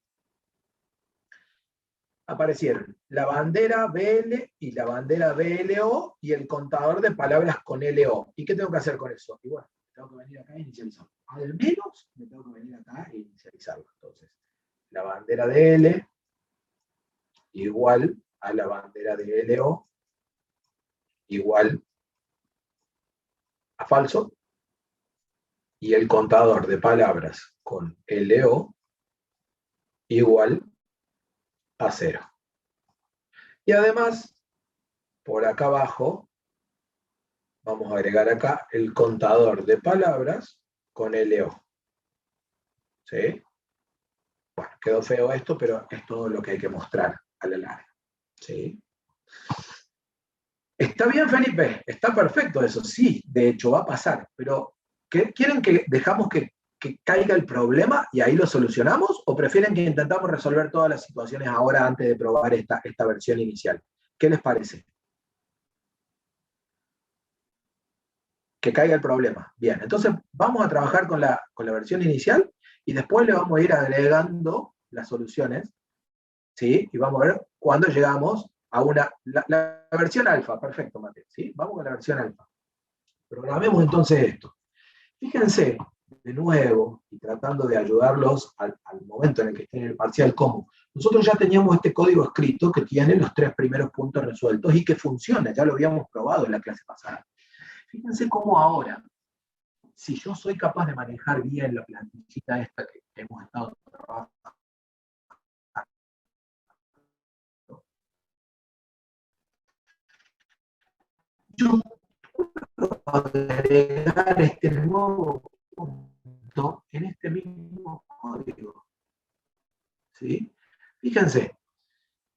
aparecieron la bandera BL y la bandera BLO y el contador de palabras con LO. ¿Y qué tengo que hacer con eso? Y bueno, tengo que venir acá e inicializarlo. Al menos me tengo que venir acá e inicializarlo. Entonces, la bandera de L igual a la bandera de LO igual a falso, y el contador de palabras con LO igual a 0. Y además, por acá abajo, vamos a agregar acá el contador de palabras con LO. ¿Sí? Bueno, quedó feo esto, pero es todo lo que hay que mostrar a la larga. ¿Sí? Está bien, Felipe, está perfecto eso, sí, de hecho va a pasar, pero ¿quieren que dejamos que caiga el problema y ahí lo solucionamos? ¿O prefieren que intentamos resolver todas las situaciones ahora antes de probar esta versión inicial? ¿Qué les parece? Que caiga el problema. Bien, entonces vamos a trabajar con la versión inicial y después le vamos a ir agregando las soluciones, ¿sí? Y vamos a ver cuándo llegamos a la versión alfa. Perfecto, Mateo, ¿sí? Vamos con la versión alfa. Programemos entonces esto. Fíjense, de nuevo, y tratando de ayudarlos al momento en el que estén en el parcial, cómo nosotros ya teníamos este código escrito que tiene los 3 primeros puntos resueltos y que funciona, ya lo habíamos probado en la clase pasada. Fíjense cómo ahora, si yo soy capaz de manejar bien la plantillita esta que hemos estado trabajando, yo puedo agregar este nuevo punto en este mismo código. ¿Sí? Fíjense,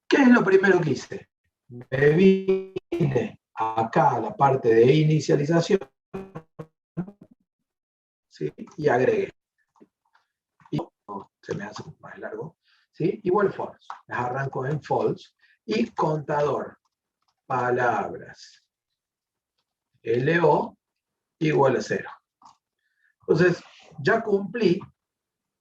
¿qué es lo primero que hice? Me vine acá a la parte de inicialización, ¿sí? Y agregué. Y se me hace más largo, ¿sí? Igual false. Las arranco en false. Y contador, palabras, LO igual a 0. Entonces, ya cumplí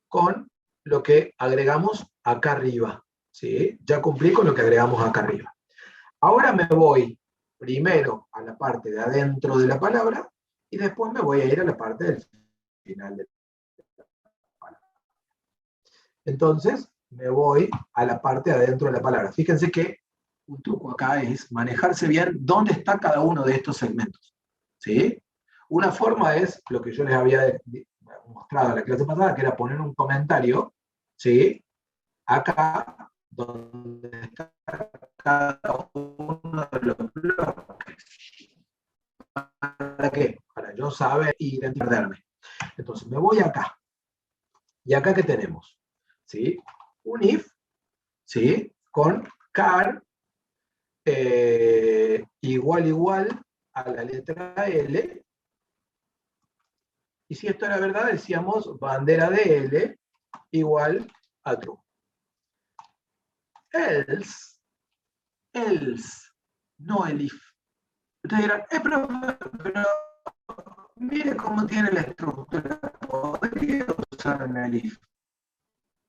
con lo que agregamos acá arriba, ¿sí? Ya cumplí con lo que agregamos acá arriba. Ahora me voy primero a la parte de adentro de la palabra y después me voy a ir a la parte del final de la palabra. Entonces, me voy a la parte de adentro de la palabra. Fíjense que un truco acá es manejarse bien dónde está cada uno de estos segmentos, ¿sí? Una forma es lo que yo les había mostrado en la clase pasada, que era poner un comentario, ¿sí? Acá, donde está cada uno de los bloques. ¿Para qué? Para yo saber identificarme. Entonces, me voy acá. ¿Y acá qué tenemos? ¿Sí? Un if, ¿sí? Con char igual a la letra L. Y si esto era verdad, decíamos bandera de L igual a true. Else, no el if. Ustedes dirán, pero mire cómo tiene la estructura. ¿Podría usar un el if?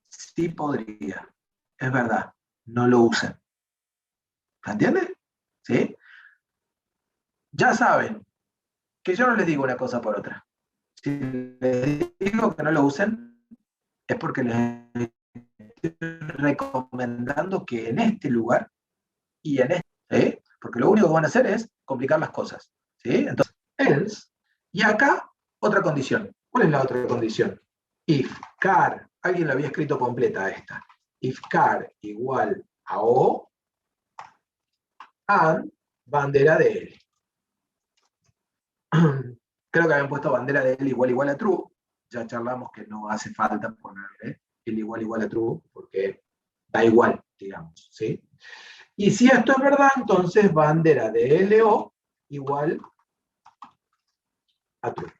Sí podría. Es verdad, no lo usen. ¿Entienden? ¿Sí? Ya saben que yo no les digo una cosa por otra. Si les digo que no lo usen, es porque les estoy recomendando que en este lugar y en este, ¿sí? Porque lo único que van a hacer es complicar las cosas, ¿sí? Entonces, else, y acá otra condición. ¿Cuál es la otra condición? If char, alguien lo había escrito completa esta, if char igual a O, and bandera de L. Creo que habían puesto bandera de L igual a true. Ya charlamos que no hace falta ponerle L igual a true, porque da igual, digamos, ¿sí? Y si esto es verdad, entonces bandera de LO igual a true.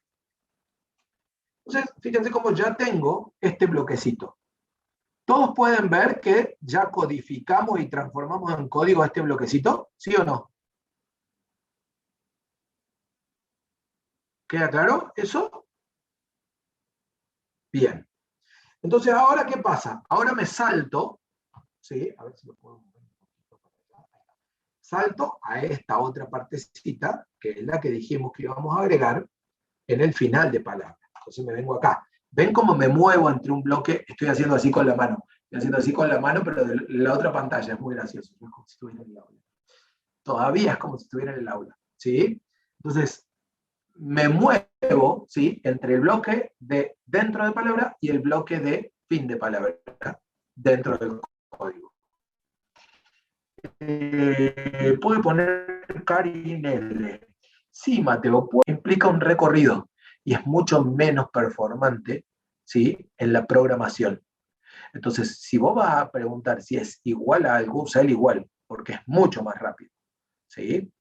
Entonces, fíjense cómo ya tengo este bloquecito. ¿Todos pueden ver que ya codificamos y transformamos en código este bloquecito? ¿Sí o no? ¿Queda claro eso? Bien. Entonces, ¿ahora qué pasa? Ahora me salto, ¿sí? A ver si lo puedo mover. salto a esta otra partecita, que es la que dijimos que íbamos a agregar en el final de palabra. Entonces me vengo acá. ¿Ven cómo me muevo entre un bloque? Estoy haciendo así con la mano. Estoy haciendo así con la mano, pero de la otra pantalla. Es muy gracioso. Es como si estuviera en el aula. Todavía es como si estuviera en el aula. ¿Sí? Entonces, me muevo, ¿sí?, entre el bloque de dentro de palabra y el bloque de fin de palabra dentro del código. Puede poner Karinele. Sí, Mateo, implica un recorrido y es mucho menos performante, ¿sí?, en la programación. Entonces, si vos vas a preguntar si es igual a algo, usa el igual, porque es mucho más rápido, ¿sí?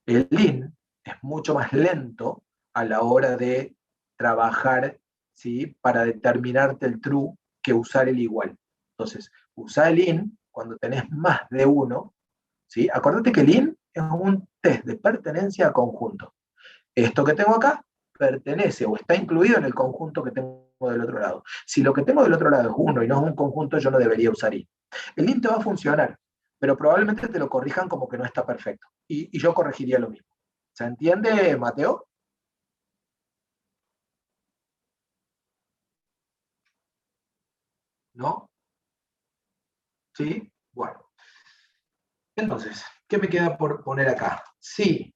El in es mucho más lento a la hora de trabajar, ¿sí?, para determinarte el true que usar el igual. Entonces, usa el in cuando tenés más de uno, ¿sí? Acordate que el in es un test de pertenencia a conjunto. Esto que tengo acá pertenece o está incluido en el conjunto que tengo del otro lado. Si lo que tengo del otro lado es uno y no es un conjunto, yo no debería usar in. El in te va a funcionar, pero probablemente te lo corrijan como que no está perfecto. Y yo corregiría lo mismo. ¿Se entiende, Mateo? ¿No? ¿Sí? Bueno. Entonces, ¿qué me queda por poner acá? Si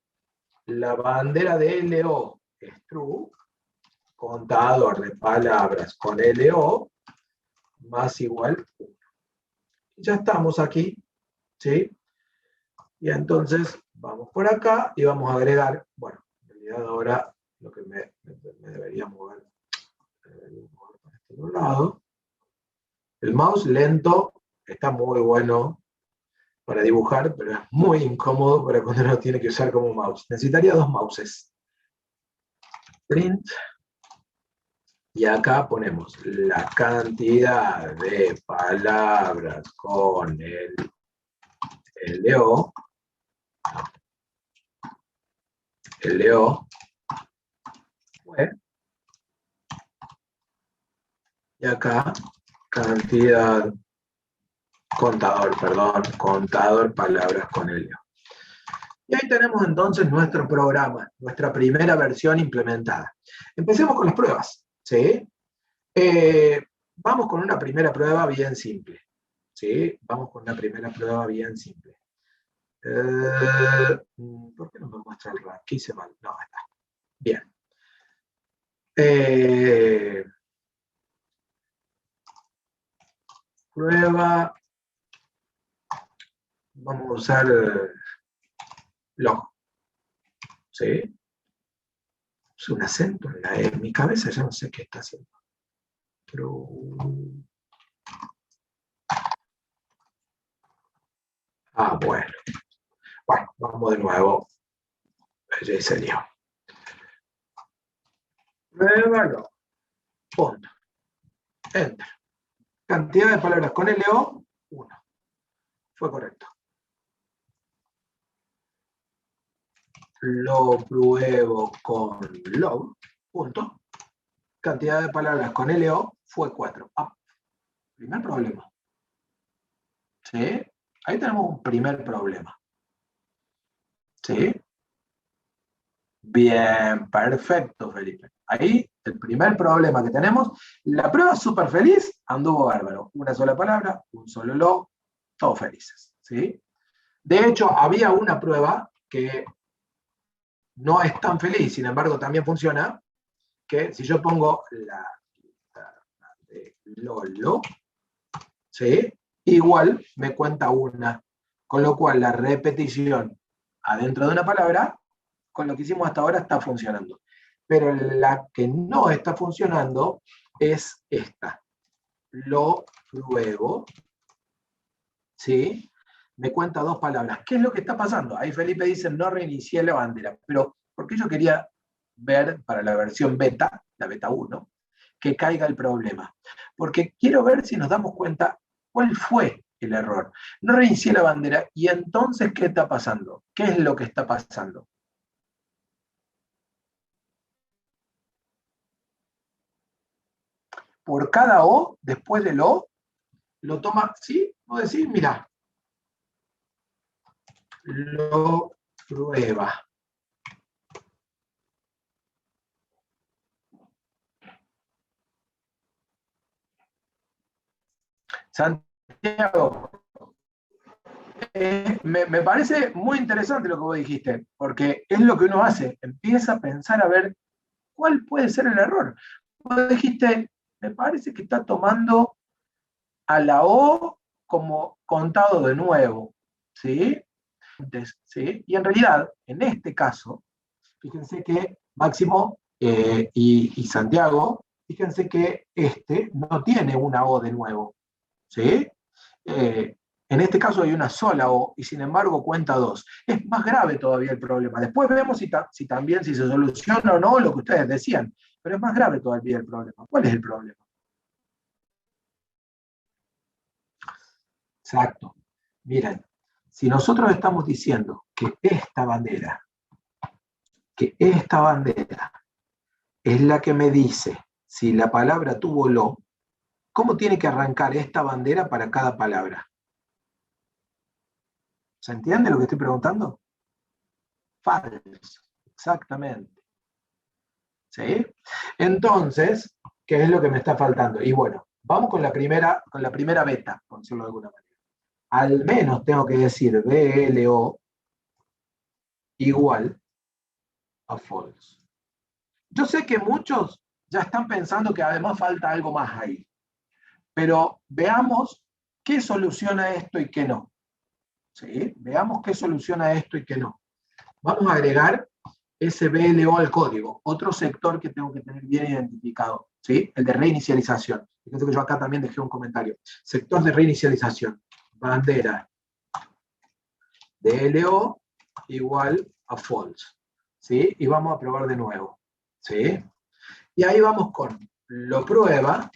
la bandera de LO es true, contador de palabras con LO más igual 1. Ya estamos aquí, ¿sí? Y entonces vamos por acá y vamos a agregar, bueno, en realidad ahora lo que me debería mover para este otro lado. El mouse lento está muy bueno para dibujar, pero es muy incómodo para cuando uno tiene que usar como mouse. Necesitaría 2 mouses. Print. Y acá ponemos la cantidad de palabras con el LO. LO. Y acá, cantidad, contador palabras con LO. Y ahí tenemos entonces nuestro programa, nuestra primera versión implementada. Empecemos con las pruebas, ¿sí? Vamos con una primera prueba bien simple, ¿sí? Vamos con una primera prueba bien simple. ¿Por qué no me muestra el rank? ¿Qué hice mal? No, está. Bien. Prueba. Vamos a usar log. ¿Sí? Es un acento en la E. En mi cabeza ya no sé qué está haciendo. Pero... Ah, bueno. Bueno, vamos de nuevo. Ya hice el lío. Pruébalo. Punto. Enter. Cantidad de palabras con LO, 1. Fue correcto. Lo pruebo con log, punto. Cantidad de palabras con LO fue 4. Ah, primer problema. ¿Sí? Ahí tenemos un primer problema. ¿Sí? Bien, perfecto, Felipe. Ahí, el primer problema que tenemos, la prueba súper feliz, anduvo bárbaro. Una sola palabra, un solo lo, todos felices. ¿Sí? De hecho, había una prueba que no es tan feliz, sin embargo también funciona, que si yo pongo la de Lolo, ¿sí?, igual me cuenta una, con lo cual la repetición adentro de una palabra, con lo que hicimos hasta ahora, está funcionando. Pero la que no está funcionando es esta. Lo pruebo, ¿sí?, me cuenta 2 palabras. ¿Qué es lo que está pasando? Ahí Felipe dice, no reinicié la bandera. Pero, ¿por qué yo quería ver para la versión beta, la beta 1, que caiga el problema? Porque quiero ver si nos damos cuenta cuál fue el error. No reinicié la bandera, y entonces, ¿qué está pasando? ¿Qué es lo que está pasando? Por cada O, después del O, lo toma, ¿sí? Vos decís, mirá, lo prueba. Santiago, me parece muy interesante lo que vos dijiste, porque es lo que uno hace, empieza a pensar a ver cuál puede ser el error. Vos dijiste, me parece que está tomando a la O como contado de nuevo, ¿sí? ¿Sí? Y en realidad, en este caso, fíjense que Máximo y Santiago, fíjense que este no tiene una O de nuevo, ¿sí? En este caso hay una sola O y sin embargo cuenta 2. Es más grave todavía el problema. Después vemos si también si se soluciona o no lo que ustedes decían, pero es más grave todavía el problema. ¿Cuál es el problema? Exacto. Miren, si nosotros estamos diciendo que esta bandera es la que me dice si la palabra tuvo lo, ¿cómo tiene que arrancar esta bandera para cada palabra? ¿Se entiende lo que estoy preguntando? Falso, exactamente. ¿Sí? Entonces, ¿qué es lo que me está faltando? Y bueno, vamos con la primera beta, por decirlo de alguna manera. Al menos tengo que decir BLO igual a false. Yo sé que muchos ya están pensando que además falta algo más ahí, pero veamos qué soluciona esto y qué no. ¿Sí? Veamos qué soluciona esto y qué no. Vamos a agregar ese BLO al código, otro sector que tengo que tener bien identificado, ¿sí? El de reinicialización. Fíjense que yo acá también dejé un comentario. Sector de reinicialización, bandera DLO igual a false, ¿sí? Y vamos a probar de nuevo, ¿sí? Y ahí vamos con lo prueba,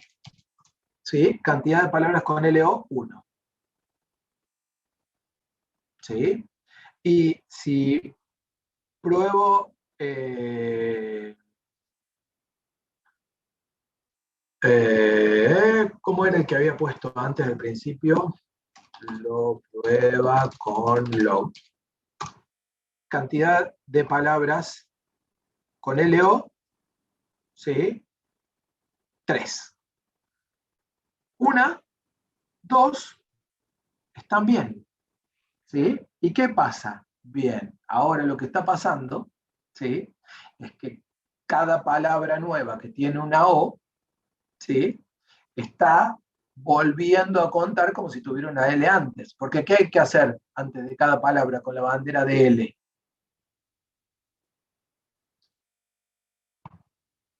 ¿sí? Cantidad de palabras con LO, 1. ¿Sí? Y si pruebo ¿cómo era el que había puesto antes al principio? Lo prueba con lo. Cantidad de palabras con LO, ¿sí? 3. 1, 2, están bien, ¿sí? ¿Y qué pasa? Bien, ahora lo que está pasando, ¿sí? Es que cada palabra nueva que tiene una O, ¿sí? Está volviendo a contar como si tuviera una L antes. Porque ¿qué hay que hacer antes de cada palabra con la bandera de L?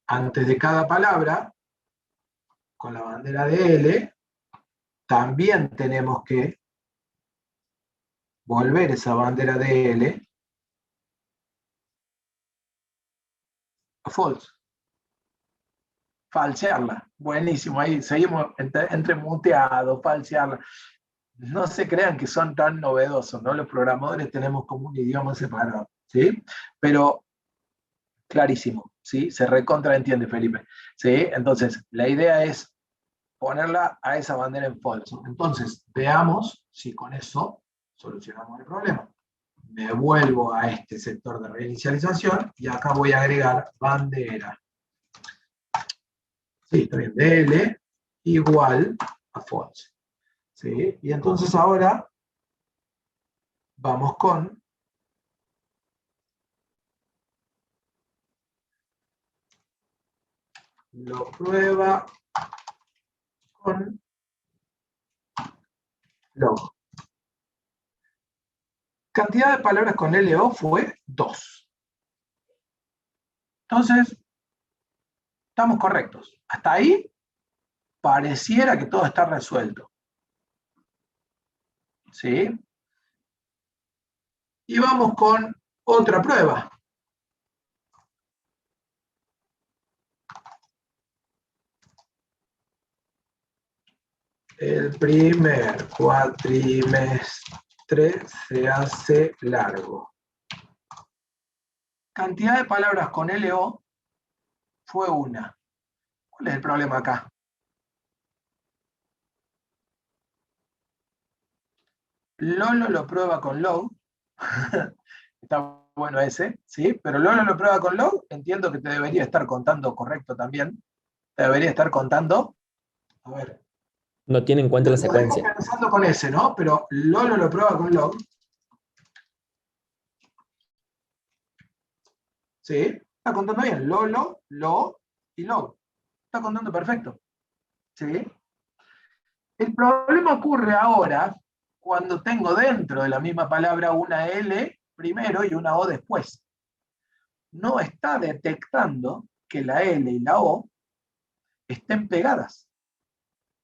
Antes de cada palabra, con la bandera de L, también tenemos que volver esa bandera de L a false. Falsearla. Buenísimo, ahí seguimos entre muteado, falsearla. No se crean que son tan novedosos, ¿no? Los programadores tenemos como un idioma separado, ¿sí? Pero clarísimo, ¿sí? Se recontraentiende, Felipe, ¿sí? Entonces, la idea es ponerla a esa bandera en false. Entonces, veamos si con eso solucionamos el problema. Me vuelvo a este sector de reinicialización y acá voy a agregar bandera. Sí, está bien, DL igual a false. ¿Sí? Y entonces ahora vamos con lo prueba con log. Cantidad de palabras con LO fue 2. Entonces, estamos correctos. Hasta ahí pareciera que todo está resuelto. ¿Sí? Y vamos con otra prueba. El primer cuatrimestre se hace largo. Cantidad de palabras con LO fue 1. ¿Cuál es el problema acá? Lolo lo prueba con log Está bueno ese, ¿sí? Pero Lolo lo prueba con log, entiendo que te debería estar contando correcto también. Te debería estar contando, a ver, No tiene en cuenta la lo dejo secuencia. pensando con ese, ¿no? Pero Lolo lo prueba con log. ¿Sí? Está contando bien. Lolo, lo y log. Está contando perfecto. ¿Sí? El problema ocurre ahora cuando tengo dentro de la misma palabra una L primero y una O después. No está detectando que la L y la O estén pegadas.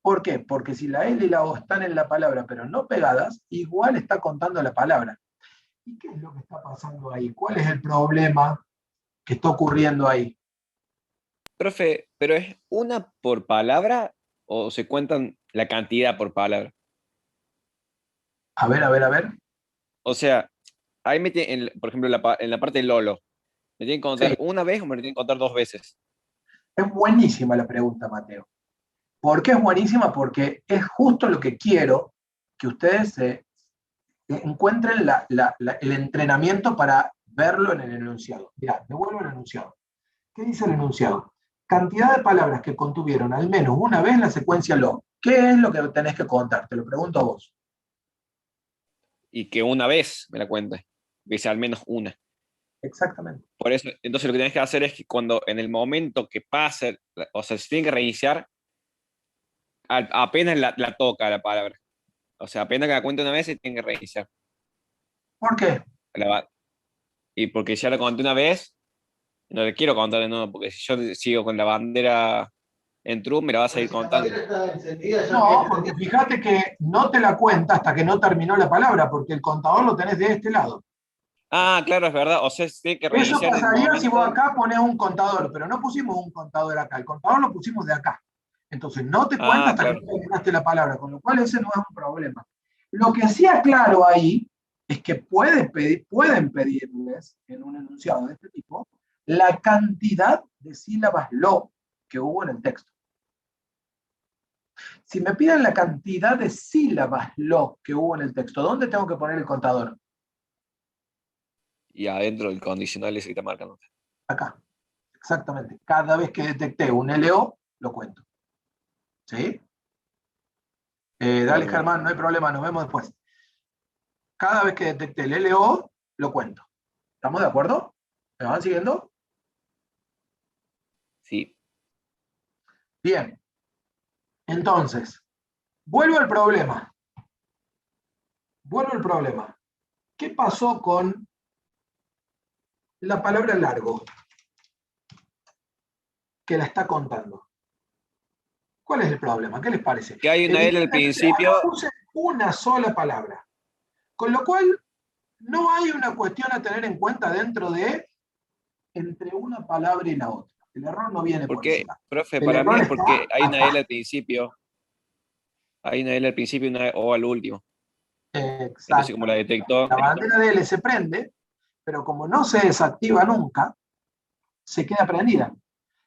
¿Por qué? Porque si la L y la O están en la palabra pero no pegadas, igual está contando la palabra. ¿Y qué es lo que está pasando ahí? ¿Cuál es el problema que está ocurriendo ahí? Profe, ¿pero es una por palabra o se cuentan la cantidad por palabra? A ver, a ver, a ver. O sea, ahí por ejemplo, en la parte de Lolo, ¿me tienen que contar Sí, una vez o me lo tienen que contar 2 veces? es buenísima la pregunta, Mateo. ¿Por qué es buenísima? Porque es justo lo que quiero que ustedes encuentren el entrenamiento para verlo en el enunciado. Mirá, devuelvo el enunciado. ¿Qué dice el enunciado? Cantidad de palabras que contuvieron al menos una vez la secuencia log. ¿Qué es lo que tenés que contar? Te lo pregunto a vos. Y que una vez me la cuente, que sea al menos una. Exactamente. Por eso, entonces lo que tienes que hacer es que cuando en el momento que pase, o sea, si tiene que reiniciar, apenas la toca la palabra. O sea, apenas que la cuente una vez, se tiene que reiniciar. ¿Por qué? La va- Y porque ya la conté una vez, no le quiero contar de nuevo, porque si yo sigo con la bandera en true, me la vas a ir Si la bandera contando. está encendida, ya No, que porque fíjate que no te la cuenta hasta que no terminó la palabra, porque el contador lo tenés de este lado. Ah, claro, es verdad. O sea, se tiene que Eso reiniciar en el pasaría si vos momento. acá pones un contador, pero no pusimos un contador acá, el contador lo pusimos de acá. Entonces no te cuenta Ah, hasta que claro. no terminaste la palabra, con lo cual ese no es un problema. Lo que sí aclaro ahí es que pueden pedirles en un enunciado de este tipo la cantidad de sílabas lo que hubo en el texto. Si me piden la cantidad de sílabas lo que hubo en el texto, ¿dónde tengo que poner el contador? Y adentro del condicional ese que está marcando. Acá. Exactamente. Cada vez que detecté un LO, lo cuento. ¿Sí? Dale, Claro, claro. Germán, no hay problema, nos vemos después. Cada vez que detecte el LO, lo cuento. ¿Estamos de acuerdo? ¿Me van siguiendo? Sí. Bien. Entonces, vuelvo al problema. Vuelvo al problema. ¿Qué pasó con la palabra largo? Que la está contando. ¿Cuál es el problema? ¿Qué les parece? Que hay una L al Evidentemente, acá principio. puse una sola palabra. Con lo cual, no hay una cuestión a tener en cuenta dentro de entre una palabra y la otra. El error no viene por ese Porque, lado. profe, El para mí error es está porque hay una L acá. al principio. Hay una L al principio y una O al último. Entonces, como la Exactamente. detectó. La bandera de L se prende, pero como no se desactiva nunca, se queda prendida.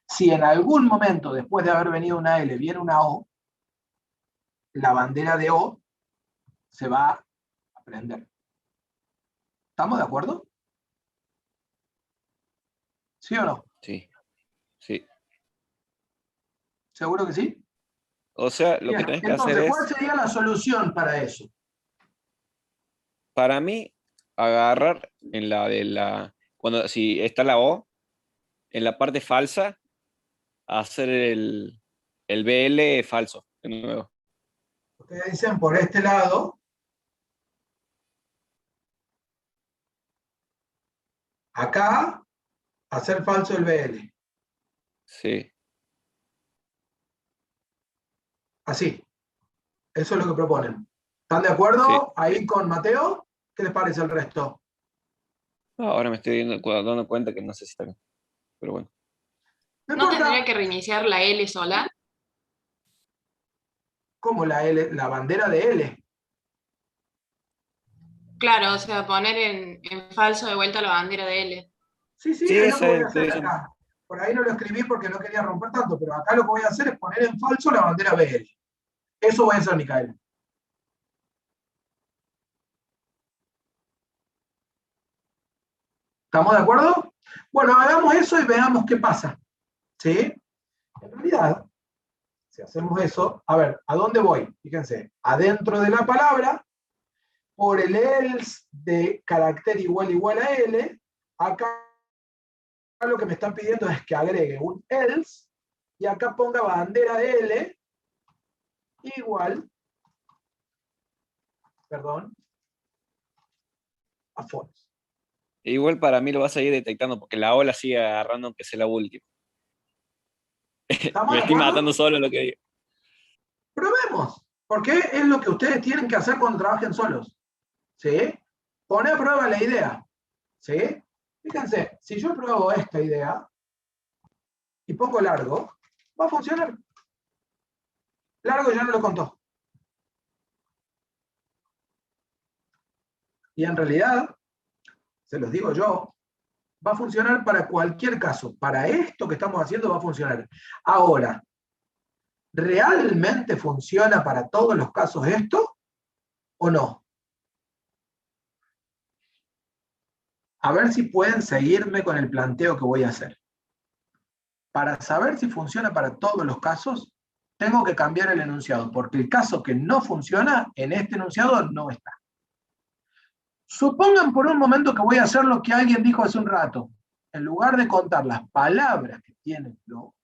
Si en algún momento, después de haber venido una L, viene una O, la bandera de O se va a prender. ¿Estamos de acuerdo? ¿Sí o no? Sí, sí. ¿Seguro que sí? O sea, lo que Bien. tenés que hacer Entonces, ¿cuál es, sería la solución para eso? para mí, agarrar en la de la. Cuando si está la O, en la parte falsa, hacer el BL falso, de nuevo. Ustedes dicen por este lado, acá, hacer falso el BL. Sí, Así. Eso es lo que proponen. ¿Están de sí. acuerdo ahí con Mateo? ¿Qué les parece el resto? Ahora me estoy dando cuenta que no sé si está bien. Pero bueno. No ¿No importa. tendría que reiniciar la L sola? Como la L, la bandera de L. Claro, o sea, poner en falso de vuelta la bandera de L. Sí, sí, Sí, es lo que esa voy a estoy hacer diciendo. acá. Por ahí no lo escribí porque no quería romper tanto, pero acá lo que voy a hacer es poner en falso la bandera BL. Eso voy a hacer, Micaela. ¿Estamos de acuerdo? Bueno, hagamos eso y veamos qué pasa. ¿Sí? En realidad, si hacemos eso, a ver, ¿a dónde voy? Fíjense, adentro de la palabra, por el else de carácter igual a L, acá lo que me están pidiendo es que agregue un else, y acá ponga bandera de L igual, a false. Igual para mí lo vas a ir detectando porque la ola sigue agarrando aunque sea la última. ¿Estamos Me de estoy acuerdo? matando solo lo que digo. Probemos, porque es lo que ustedes tienen que hacer cuando trabajen solos. ¿Sí? Pone a prueba la idea. ¿Sí? Fíjense, si yo pruebo esta idea y pongo largo, va a funcionar. Largo ya no lo contó. Y en realidad, se los digo yo, va a funcionar para cualquier caso. Para esto que estamos haciendo va a funcionar. Ahora, ¿realmente funciona para todos los casos esto o no? A ver si pueden seguirme con el planteo que voy a hacer. Para saber si funciona para todos los casos, tengo que cambiar el enunciado, porque el caso que no funciona en este enunciado no está. Supongan por un momento que voy a hacer lo que alguien dijo hace un rato. En lugar de contar las palabras que tienen lo,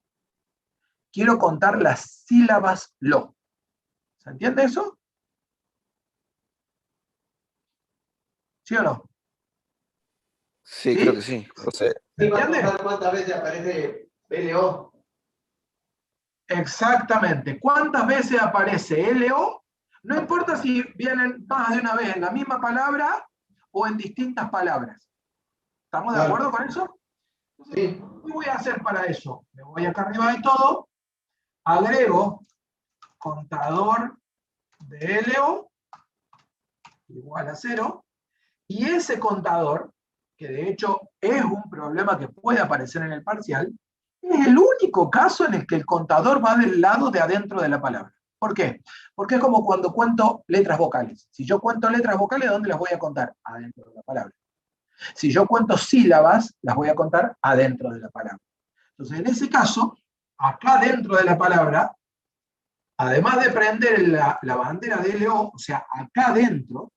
quiero contar las sílabas lo. ¿Se entiende eso? ¿Sí o no? Sí, ¿Sí? creo que sí. O sea, ¿Se entiende? ¿Cuántas veces aparece LO? Exactamente. ¿Cuántas veces aparece LO? No importa si vienen más de una vez en la misma palabra o en distintas palabras. ¿Estamos de Claro. acuerdo con eso? Sí. ¿Qué voy a hacer para eso? Me voy acá arriba de todo, agrego contador de LO igual a 0, y ese contador, que de hecho es un problema que puede aparecer en el parcial, es el único caso en el que el contador va del lado de adentro de la palabra. ¿Por qué? Porque es como cuando cuento letras vocales. Si yo cuento letras vocales, ¿dónde las voy a contar? Adentro de la palabra. Si yo cuento sílabas, las voy a contar adentro de la palabra. Entonces, en ese caso, acá dentro de la palabra, además de prender la bandera de LO, o sea, acá adentro,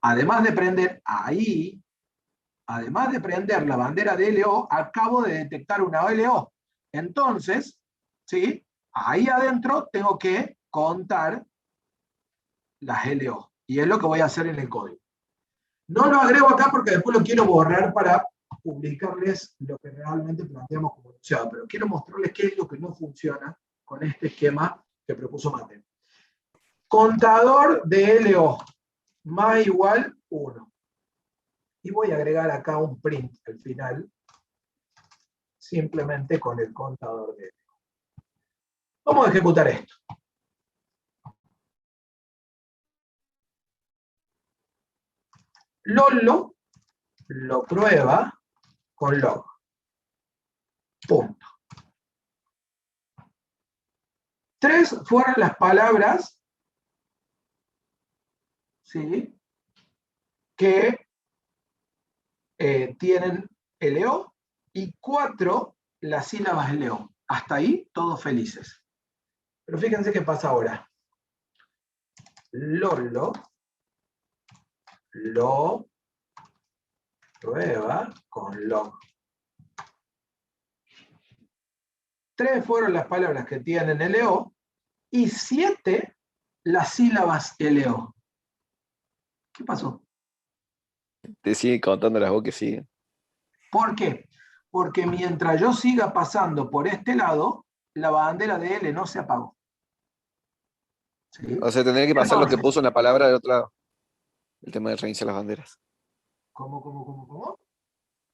además de prender ahí, además de prender la bandera de LO, acabo de detectar una LO. Entonces, ¿sí? Ahí adentro tengo que contar las LO. Y es lo que voy a hacer en el código. No lo agrego acá porque después lo quiero borrar para publicarles lo que realmente planteamos como enunciado, pero quiero mostrarles qué es lo que no funciona con este esquema que propuso Mate. Contador de LO más igual 1. Y voy a agregar acá un print al final, simplemente con el contador de LO. Vamos a ejecutar esto. Lolo lo prueba con log. Punto. 3 fueron las palabras, ¿sí?, que tienen LO, y 4 las sílabas LO. Hasta ahí, todos felices. Pero fíjense qué pasa ahora. Lolo lo prueba con log. 3 fueron las palabras que tienen LO y 7 las sílabas LO. ¿Qué pasó? te sigue contando las voces que siguen. ¿Por qué? Porque mientras yo siga pasando por este lado, la bandera de L no se apagó. ¿Sí? O sea, tendría que pasar lo que Entonces, puso en la palabra del otro lado. El tema de reiniciar las banderas. ¿Cómo?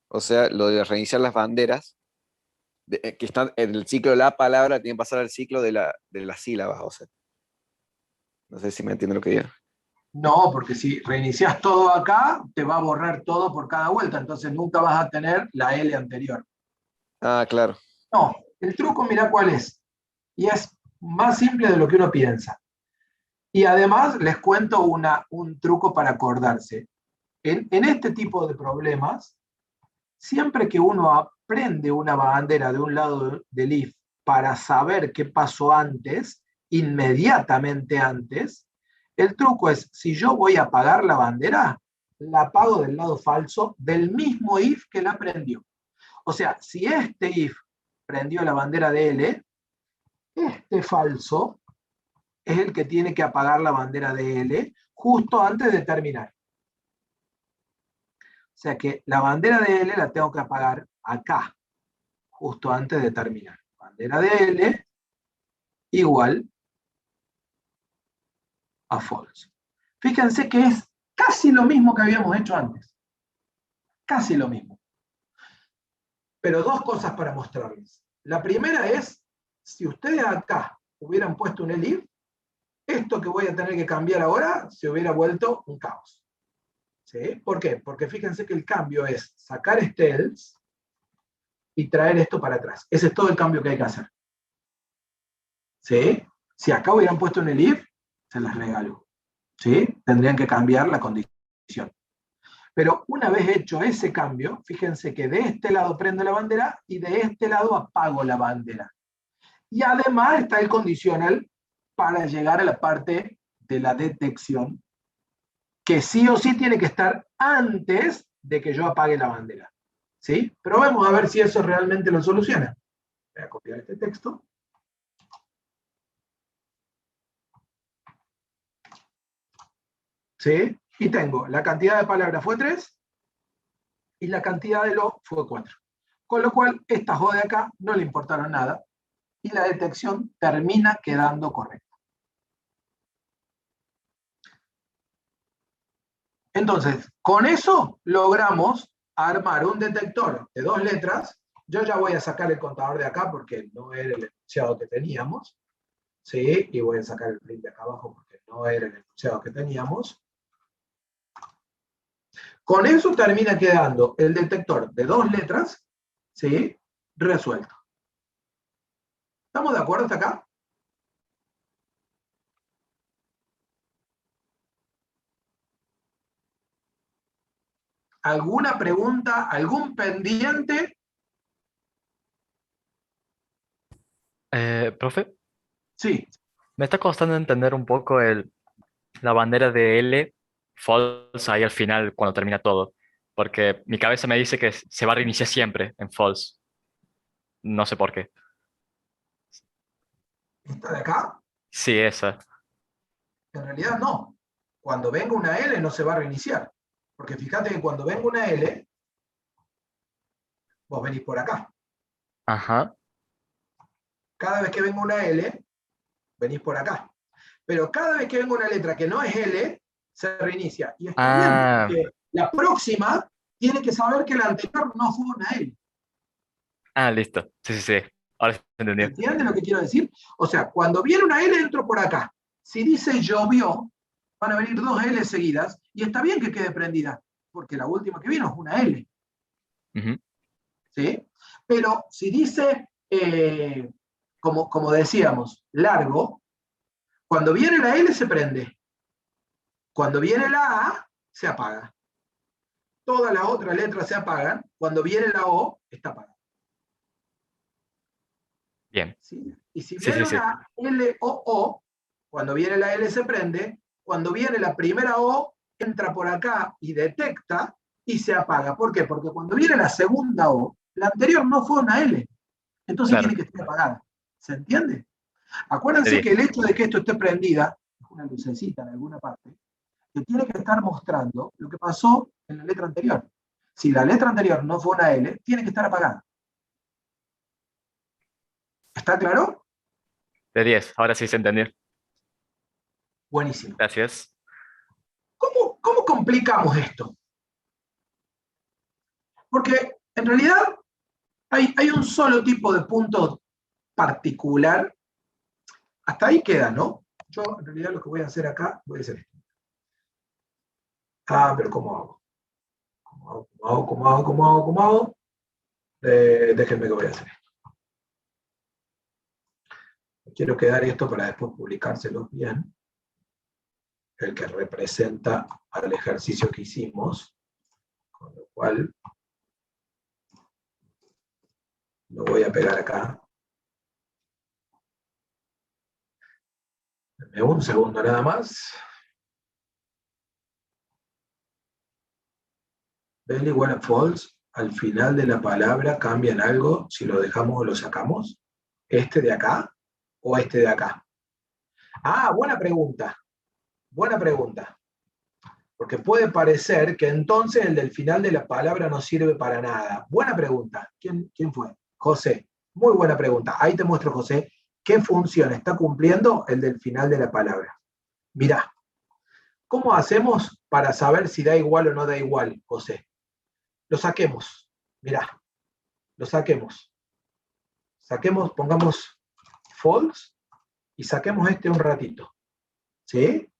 O sea, lo de reiniciar las banderas, que están en el ciclo de la palabra, tiene que pasar al ciclo de las sílabas. O sea, no sé si me entienden lo que digo. No, porque si reinicias todo acá, te va a borrar todo por cada vuelta, entonces nunca vas a tener la L anterior. Ah, claro. No, el truco mirá cuál es. Y es más simple de lo que uno piensa. Y además les cuento un truco para acordarse. En este tipo de problemas, siempre que uno aprende una bandera de un lado del if para saber qué pasó antes, inmediatamente antes, el truco es, si yo voy a apagar la bandera, la apago del lado falso del mismo if que la prendió. O sea, si este if prendió la bandera de L, este falso es el que tiene que apagar la bandera de L justo antes de terminar. O sea que la bandera de L la tengo que apagar acá, justo antes de terminar. Bandera de L igual a false. Fíjense que es casi lo mismo que habíamos hecho antes. Casi lo mismo. Pero dos cosas para mostrarles. La primera es, si ustedes acá hubieran puesto un elif, esto que voy a tener que cambiar ahora se hubiera vuelto un caos. ¿Sí? ¿Por qué? Porque fíjense que el cambio es sacar este else y traer esto para atrás. Ese es todo el cambio que hay que hacer. ¿Sí? Si acá hubieran puesto un elif, se las regalo. ¿Sí? Tendrían que cambiar la condición. Pero una vez hecho ese cambio, fíjense que de este lado prendo la bandera y de este lado apago la bandera. Y además está el condicional para llegar a la parte de la detección, que sí o sí tiene que estar antes de que yo apague la bandera. ¿Sí? Pero vamos a ver si eso realmente lo soluciona. Voy a copiar este texto. ¿Sí? Y tengo la cantidad de palabras fue 3 y la cantidad de lo fue 4. Con lo cual, estas O de acá no le importaron nada y la detección termina quedando correcta. Entonces, con eso logramos armar un detector de 2 letras. Yo ya voy a sacar el contador de acá porque no era el enunciado que teníamos. ¿Sí? Y voy a sacar el print de acá abajo porque no era el enunciado que teníamos. Con eso termina quedando el detector de 2 letras, ¿sí? Resuelto. ¿Estamos de acuerdo hasta acá? ¿Alguna pregunta? ¿Algún pendiente? Profe, Sí. me está costando entender un poco la bandera de L false ahí al final cuando termina todo, porque mi cabeza me dice que se va a reiniciar siempre en false. No sé por qué. ¿Esta de acá? Sí, esa. En realidad no. Cuando venga una L no se va a reiniciar. Porque fíjate que cuando venga una L, vos venís por acá. Ajá. Cada vez que venga una L, venís por acá. Pero cada vez que venga una letra que no es L, se reinicia. Y está bien, Ah, porque la próxima tiene que saber que la anterior no fue una L. listo. Sí, sí, sí. Ahora se entendió. ¿Entienden lo que quiero decir? O sea, cuando viene una L, entro por acá. Si dice llovió, van a venir 2 L seguidas, y está bien que quede prendida, porque la última que vino es una L. Ujú. ¿Sí? Pero si dice, como decíamos, largo, cuando viene la L se prende. Cuando viene la A, se apaga. Todas las otras letras se apagan. Cuando viene la O, está apagada. Bien. ¿Sí? Y si Sí, viene sí, sí. una L-O-O, cuando viene la L se prende. Cuando viene la primera O, entra por acá y detecta y se apaga. ¿Por qué? Porque cuando viene la segunda O, la anterior no fue una L. Entonces Claro. tiene que estar apagada. ¿Se entiende? Acuérdense Sí. que el hecho de que esto esté prendida, es una lucecita en alguna parte, que tiene que estar mostrando lo que pasó en la letra anterior. Si la letra anterior no fue una L, tiene que estar apagada. ¿Está claro? De 10. Ahora sí se entendió. Buenísimo. Gracias. ¿Cómo complicamos esto? Porque en realidad hay un solo tipo de punto particular. Hasta ahí queda, ¿no? Yo en realidad lo que voy a hacer acá, voy a hacer esto. Pero ¿cómo hago? ¿Cómo hago? Déjenme que voy a hacer esto. Quiero quedar esto para después publicárselos bien. El que representa al ejercicio que hicimos. Con lo cual, Lo voy a pegar acá. Dame un segundo nada más. Bell igual a false. Al final de la palabra cambian algo si lo dejamos o lo sacamos. ¿Este de acá o este de acá? Ah, buena pregunta. Buena pregunta. Porque puede parecer que entonces el del final de la palabra no sirve para nada. Buena pregunta. ¿Quién fue? José. Muy buena pregunta. Ahí te muestro, José, qué función está cumpliendo el del final de la palabra. Mirá. ¿Cómo hacemos para saber si da igual o no da igual, José? Lo saquemos. Mirá. Lo saquemos. Saquemos, pongamos false y saquemos este un ratito. ¿Sí?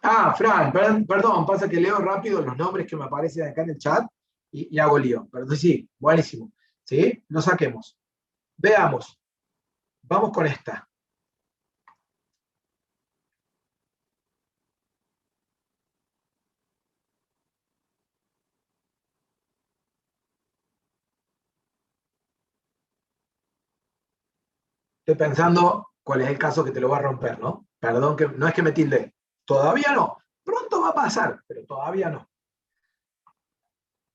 Ah, Fran, perdón, pasa que leo rápido los nombres que me aparecen acá en el chat y hago lío. Pero sí, buenísimo. ¿Sí? Lo saquemos. Veamos. Vamos con esta. Estoy pensando cuál es el caso que te lo va a romper, ¿no? Perdón, que no es que me tilde. Todavía no. Pronto va a pasar, pero todavía no.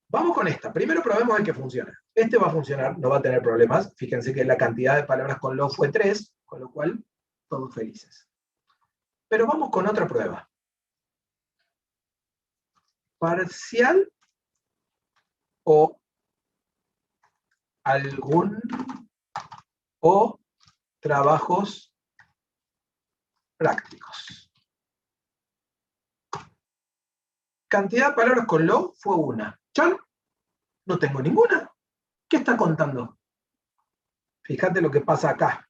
Vamos con esta. Primero probemos el que funciona. Este va a funcionar, no va a tener problemas. Fíjense que la cantidad de palabras con lo fue 3, con lo cual todos felices. Pero vamos con otra prueba. Parcial o algún o trabajos prácticos. Cantidad de palabras con lo fue 1. ¿Chan? No tengo ninguna. ¿Qué está contando? Fíjate lo que pasa acá.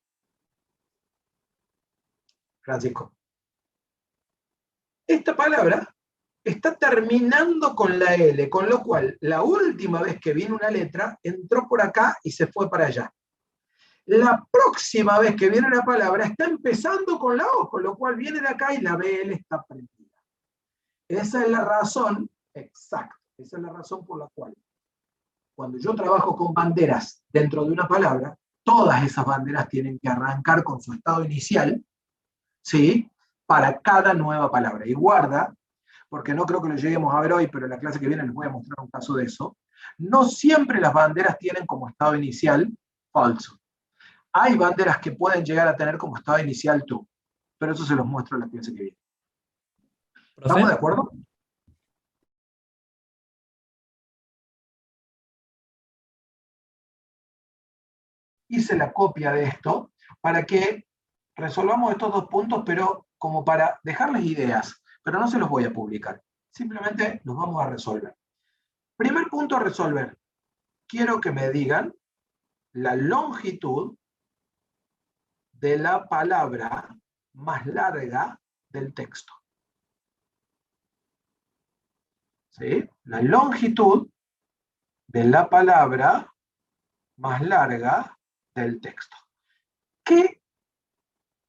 Francisco. Esta palabra está terminando con la L, con lo cual la última vez que viene una letra entró por acá y se fue para allá. La próxima vez que viene una palabra está empezando con la O, con lo cual viene de acá y la BL está prendida. Esa es la razón, exacta, esa es la razón por la cual cuando yo trabajo con banderas dentro de una palabra, todas esas banderas tienen que arrancar con su estado inicial, ¿sí? Para cada nueva palabra. Y guarda, porque no creo que lo lleguemos a ver hoy, pero en la clase que viene les voy a mostrar un caso de eso, no siempre las banderas tienen como estado inicial falso. Hay banderas que pueden llegar a tener como estado inicial true, pero eso se los muestro en la clase que viene. ¿Estamos de acuerdo? Hice la copia de esto para que resolvamos estos dos puntos, pero como para dejarles ideas, pero no se los voy a publicar. Simplemente los vamos a resolver. Primer punto a resolver. Quiero que me digan la longitud de la palabra más larga del texto. ¿Sí? La longitud de la palabra más larga del texto. ¿Qué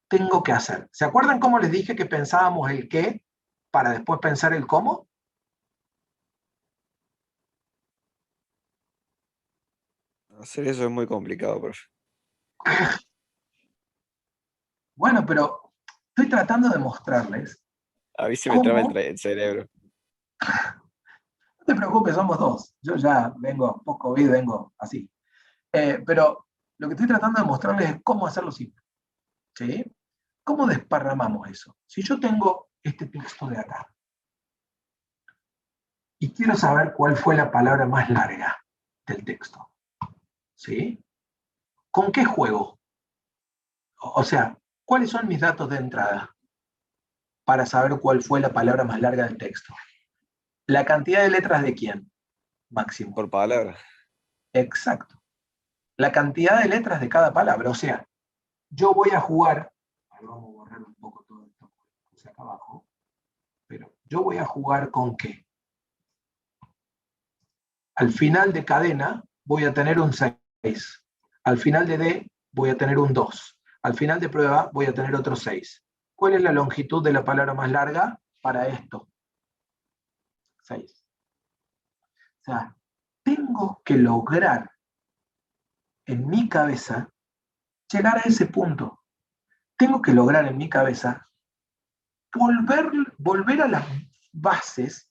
tengo que hacer? ¿Se acuerdan cómo les dije que pensábamos el qué para después pensar el cómo? Hacer eso es muy complicado, profe. Bueno, pero estoy tratando de mostrarles. A mí se me traba ¿Cómo? el cerebro. No te preocupes, somos dos. Yo ya vengo post-COVID, vengo así. Pero lo que estoy tratando de mostrarles es cómo hacerlo simple. ¿Sí? ¿Cómo desparramamos eso? Si yo tengo este texto de acá y quiero saber cuál fue la palabra más larga del texto, ¿sí? ¿Con qué juego? O sea, ¿cuáles son mis datos de entrada para saber cuál fue la palabra más larga del texto? ¿La cantidad de letras de quién? Máximo. Por palabra. Exacto. La cantidad de letras de cada palabra. O sea, yo voy a jugar, vamos a borrar un poco todo esto que puse acá abajo, pero yo voy a jugar con qué. Al final de cadena voy a tener un 6. Al final de D voy a tener un 2. Al final de prueba voy a tener otro 6. ¿Cuál es la longitud de la palabra más larga para esto? 6. O sea, tengo que lograr en mi cabeza llegar a ese punto. Tengo que lograr en mi cabeza volver a las bases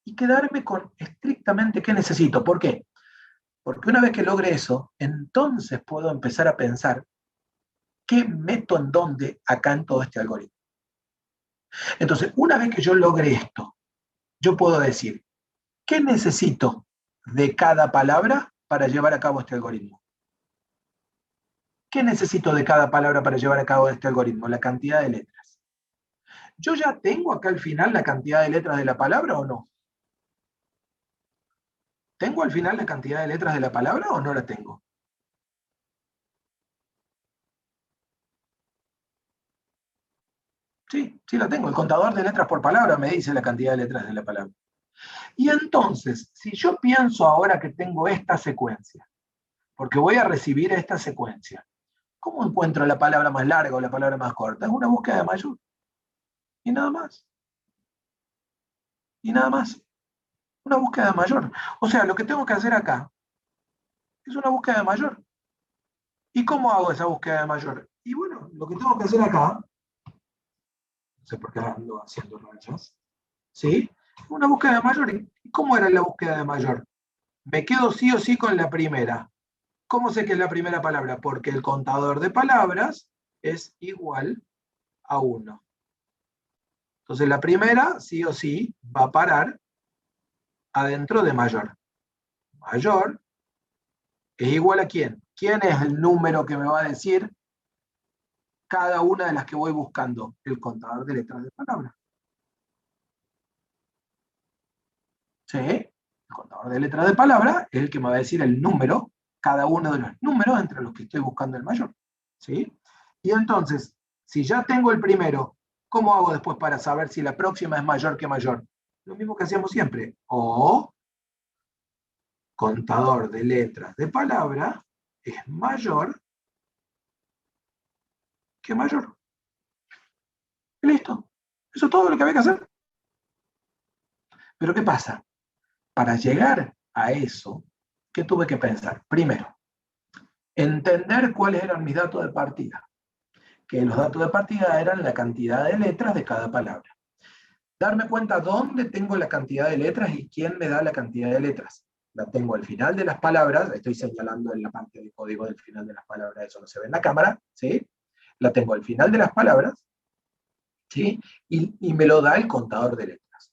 y quedarme con estrictamente qué necesito. ¿Por qué? Porque una vez que logre eso, entonces puedo empezar a pensar qué meto en dónde acá en todo este algoritmo. Entonces, una vez que yo logre esto, yo puedo decir, ¿qué necesito de cada palabra para llevar a cabo este algoritmo? ¿Qué necesito de cada palabra para llevar a cabo este algoritmo? La cantidad de letras. ¿Yo ya tengo acá al final la cantidad de letras de la palabra o no? ¿Tengo al final la cantidad de letras de la palabra o no la tengo? Sí, sí la tengo. El contador de letras por palabra me dice la cantidad de letras de la palabra. Y entonces, si yo pienso ahora que tengo esta secuencia, porque voy a recibir esta secuencia, ¿cómo encuentro la palabra más larga o la palabra más corta? Es una búsqueda de mayor. Y nada más. Y nada más. Una búsqueda de mayor. O sea, lo que tengo que hacer acá es una búsqueda de mayor. ¿Y cómo hago esa búsqueda de mayor? Y bueno, lo que tengo que hacer acá, no sé por qué ando haciendo rayas, ¿sí? Una búsqueda de mayor. ¿Y cómo era la búsqueda de mayor? Me quedo sí o sí con la primera. ¿Cómo sé que es la primera palabra? Porque el contador de palabras es igual a 1. Entonces la primera, sí o sí, va a parar adentro de mayor. Mayor es igual a ¿quién? ¿Quién es el número que me va a decir cada una de las que voy buscando? El contador de letras de palabra. ¿Sí? El contador de letras de palabra es el que me va a decir el número, cada uno de los números entre los que estoy buscando el mayor. ¿Sí? Y entonces, si ya tengo el primero, ¿cómo hago después para saber si la próxima es mayor que mayor? Lo mismo que hacíamos siempre. O contador de letras de palabra es mayor que mayor. Y listo. Eso es todo lo que había que hacer. Pero ¿qué pasa? Para llegar a eso, ¿qué tuve que pensar? Primero, entender cuáles eran mis datos de partida. Que los datos de partida eran la cantidad de letras de cada palabra. Darme cuenta dónde tengo la cantidad de letras y quién me da la cantidad de letras. La tengo al final de las palabras, estoy señalando en la parte de código del final de las palabras, eso no se ve en la cámara, ¿sí? La tengo al final de las palabras, ¿sí? Y me lo da el contador de letras.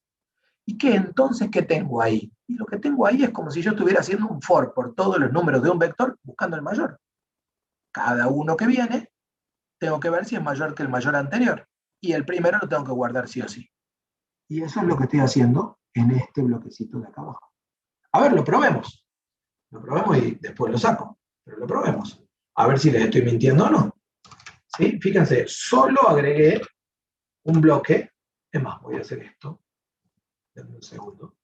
¿Y qué entonces qué tengo ahí? Y lo que tengo ahí es como si yo estuviera haciendo un for por todos los números de un vector buscando el mayor. Cada uno que viene, tengo que ver si es mayor que el mayor anterior. Y el primero lo tengo que guardar sí o sí. Y eso es lo que estoy haciendo en este bloquecito de acá abajo. A ver, lo probemos. Lo probemos y después lo saco. Pero lo probemos. A ver si les estoy mintiendo o no. ¿Sí? Fíjense, solo agregué un bloque. Es más, voy a hacer esto. Denme un segundo.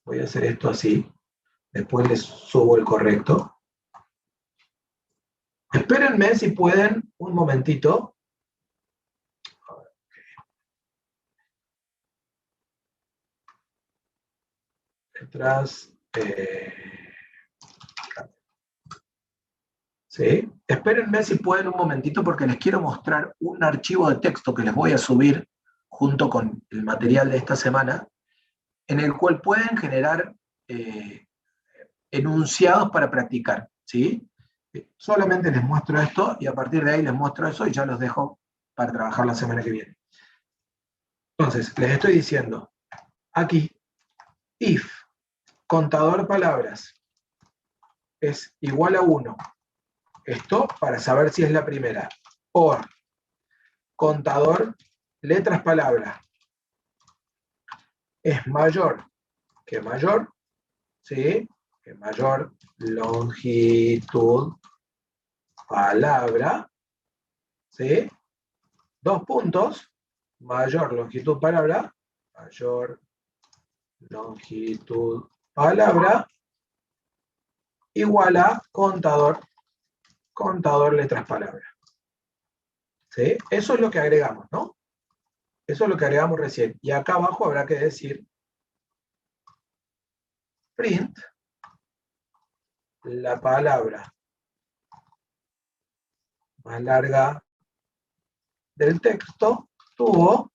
Voy a hacer esto así. Después les subo el correcto. Espérenme si pueden un momentito. Detrás. ¿Sí? Espérenme si pueden un momentito porque les quiero mostrar un archivo de texto que les voy a subir junto con el material de esta semana, en el cual pueden generar enunciados para practicar. ¿Sí? Solamente les muestro esto y a partir de ahí les muestro eso y ya los dejo para trabajar la semana que viene. Entonces, les estoy diciendo, aquí, if contador palabras es igual a 1, esto para saber si es la primera, or contador letras palabra es mayor que mayor, ¿sí? Que mayor longitud palabra, ¿sí? 2 puntos, mayor longitud palabra, mayor longitud palabra, igual a contador letras palabra. ¿Sí? Eso es lo que agregamos, ¿no? Eso es lo que agregamos recién. Y acá abajo habrá que decir print la palabra más larga del texto tuvo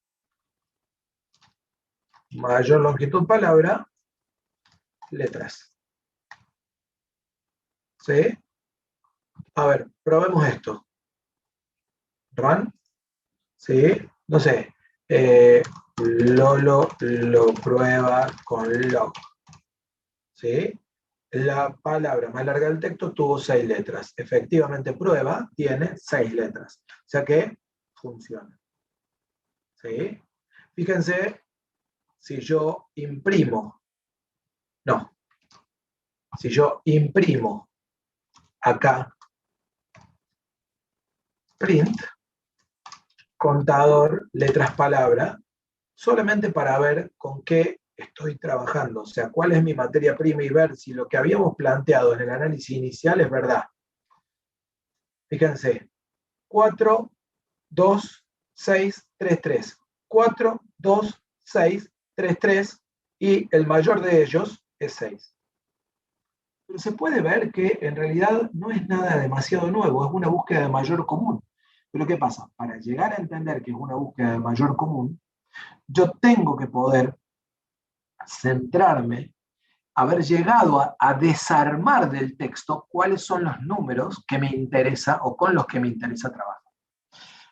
mayor longitud palabra, letras. ¿Sí? A ver, probemos esto. Run. ¿Sí? No sé. Lolo lo prueba con log. ¿Sí? La palabra más larga del texto tuvo 6 letras. Efectivamente, prueba tiene 6 letras. O sea que funciona. ¿Sí? Fíjense, si yo imprimo, no, si yo imprimo acá, print, contador, letras, palabra, solamente para ver con qué estoy trabajando, o sea, cuál es mi materia prima y ver si lo que habíamos planteado en el análisis inicial es verdad. Fíjense, 4, 2, 6, 3, 3. 4, 2, 6, 3, 3, y el mayor de ellos es 6. Pero se puede ver que en realidad no es nada demasiado nuevo, es una búsqueda de mayor común. Pero ¿qué pasa? Para llegar a entender que es una búsqueda de mayor común, yo tengo que poder centrarme, haber llegado a desarmar del texto cuáles son los números que me interesa o con los que me interesa trabajar.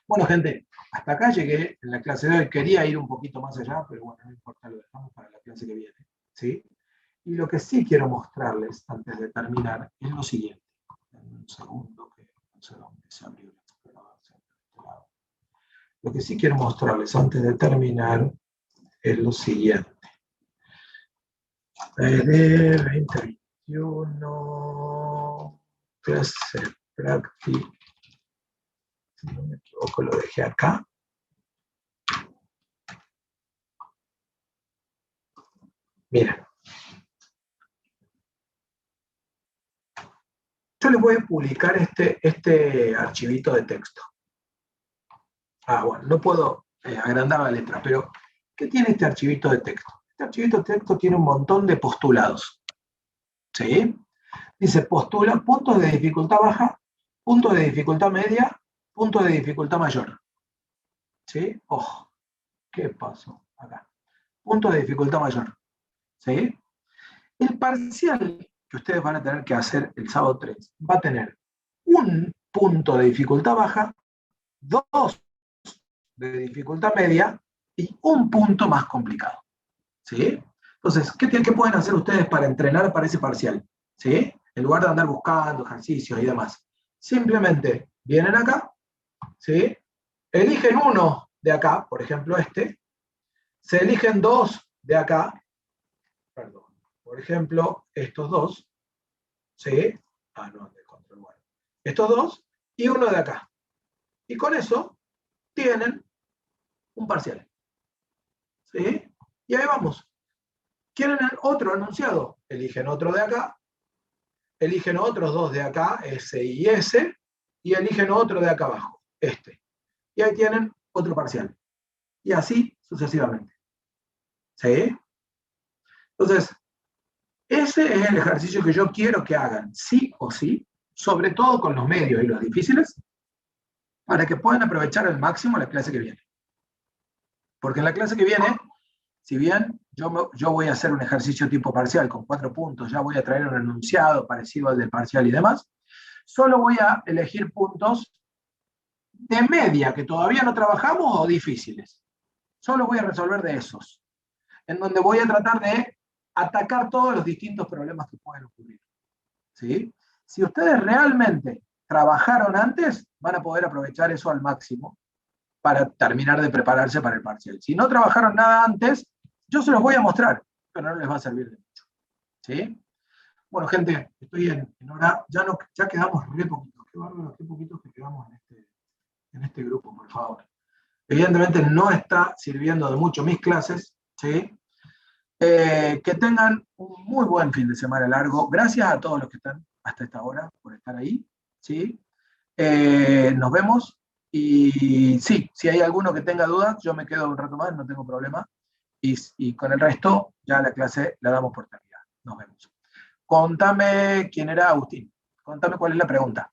Bueno, gente, hasta acá llegué en la clase de hoy. Quería ir un poquito más allá, pero bueno, no importa, lo dejamos para la clase que viene, ¿sí? Y lo que sí quiero mostrarles, antes de terminar, es lo siguiente. Un segundo, que no sé dónde se abrió el explorador. Lo que sí quiero mostrarles antes de terminar es lo siguiente. De 2021, clase práctica. Si no me equivoco, lo dejé acá. Miren. Yo les voy a publicar este archivito de texto. Bueno, no puedo agrandar la letra, pero ¿qué tiene este archivito de texto? Este archivito de texto tiene un montón de postulados. ¿Sí? Dice postula puntos de dificultad baja, puntos de dificultad media, puntos de dificultad mayor. ¿Sí? Ojo, ¿qué pasó acá? Puntos de dificultad mayor. ¿Sí? El parcial que ustedes van a tener que hacer el sábado 3 va a tener un punto de dificultad baja, 2 de dificultad media y un punto más complicado. ¿Sí? Entonces, ¿qué pueden hacer ustedes para entrenar para ese parcial? ¿Sí? En lugar de andar buscando ejercicios y demás. Simplemente vienen acá, ¿sí? Eligen uno de acá, por ejemplo este, se eligen 2 de acá, perdón, por ejemplo, estos 2, ¿sí? No, del control, bueno. Estos 2 y uno de acá. Y con eso tienen un parcial. ¿Sí? Y ahí vamos. ¿Quieren otro enunciado? Eligen otro de acá, eligen otros 2 de acá, S y S, y eligen otro de acá abajo, este. Y ahí tienen otro parcial. Y así sucesivamente. ¿Sí? Entonces, ese es el ejercicio que yo quiero que hagan, sí o sí, sobre todo con los medios y los difíciles, para que puedan aprovechar al máximo la clase que viene. Porque en la clase que viene, si bien yo voy a hacer un ejercicio tipo parcial con 4 puntos, ya voy a traer un enunciado parecido al del parcial y demás, solo voy a elegir puntos de media que todavía no trabajamos o difíciles. Solo voy a resolver de esos, en donde voy a tratar de atacar todos los distintos problemas que pueden ocurrir. ¿Sí? Si ustedes realmente trabajaron antes, van a poder aprovechar eso al máximo para terminar de prepararse para el parcial. Si no trabajaron nada antes, yo se los voy a mostrar, pero no les va a servir de mucho. ¿Sí? Bueno, gente, estoy en hora, ya quedamos re poquitos, qué bárbaro, qué poquitos que quedamos en este grupo, por favor. Evidentemente no está sirviendo de mucho mis clases, ¿sí? Que tengan un muy buen fin de semana largo. Gracias a todos los que están hasta esta hora por estar ahí, ¿sí? Nos vemos. Y sí, si hay alguno que tenga dudas, yo me quedo un rato más, no tengo problema. Y con el resto, ya la clase la damos por terminada. Nos vemos. Contame quién era Agustín. Contame cuál es la pregunta.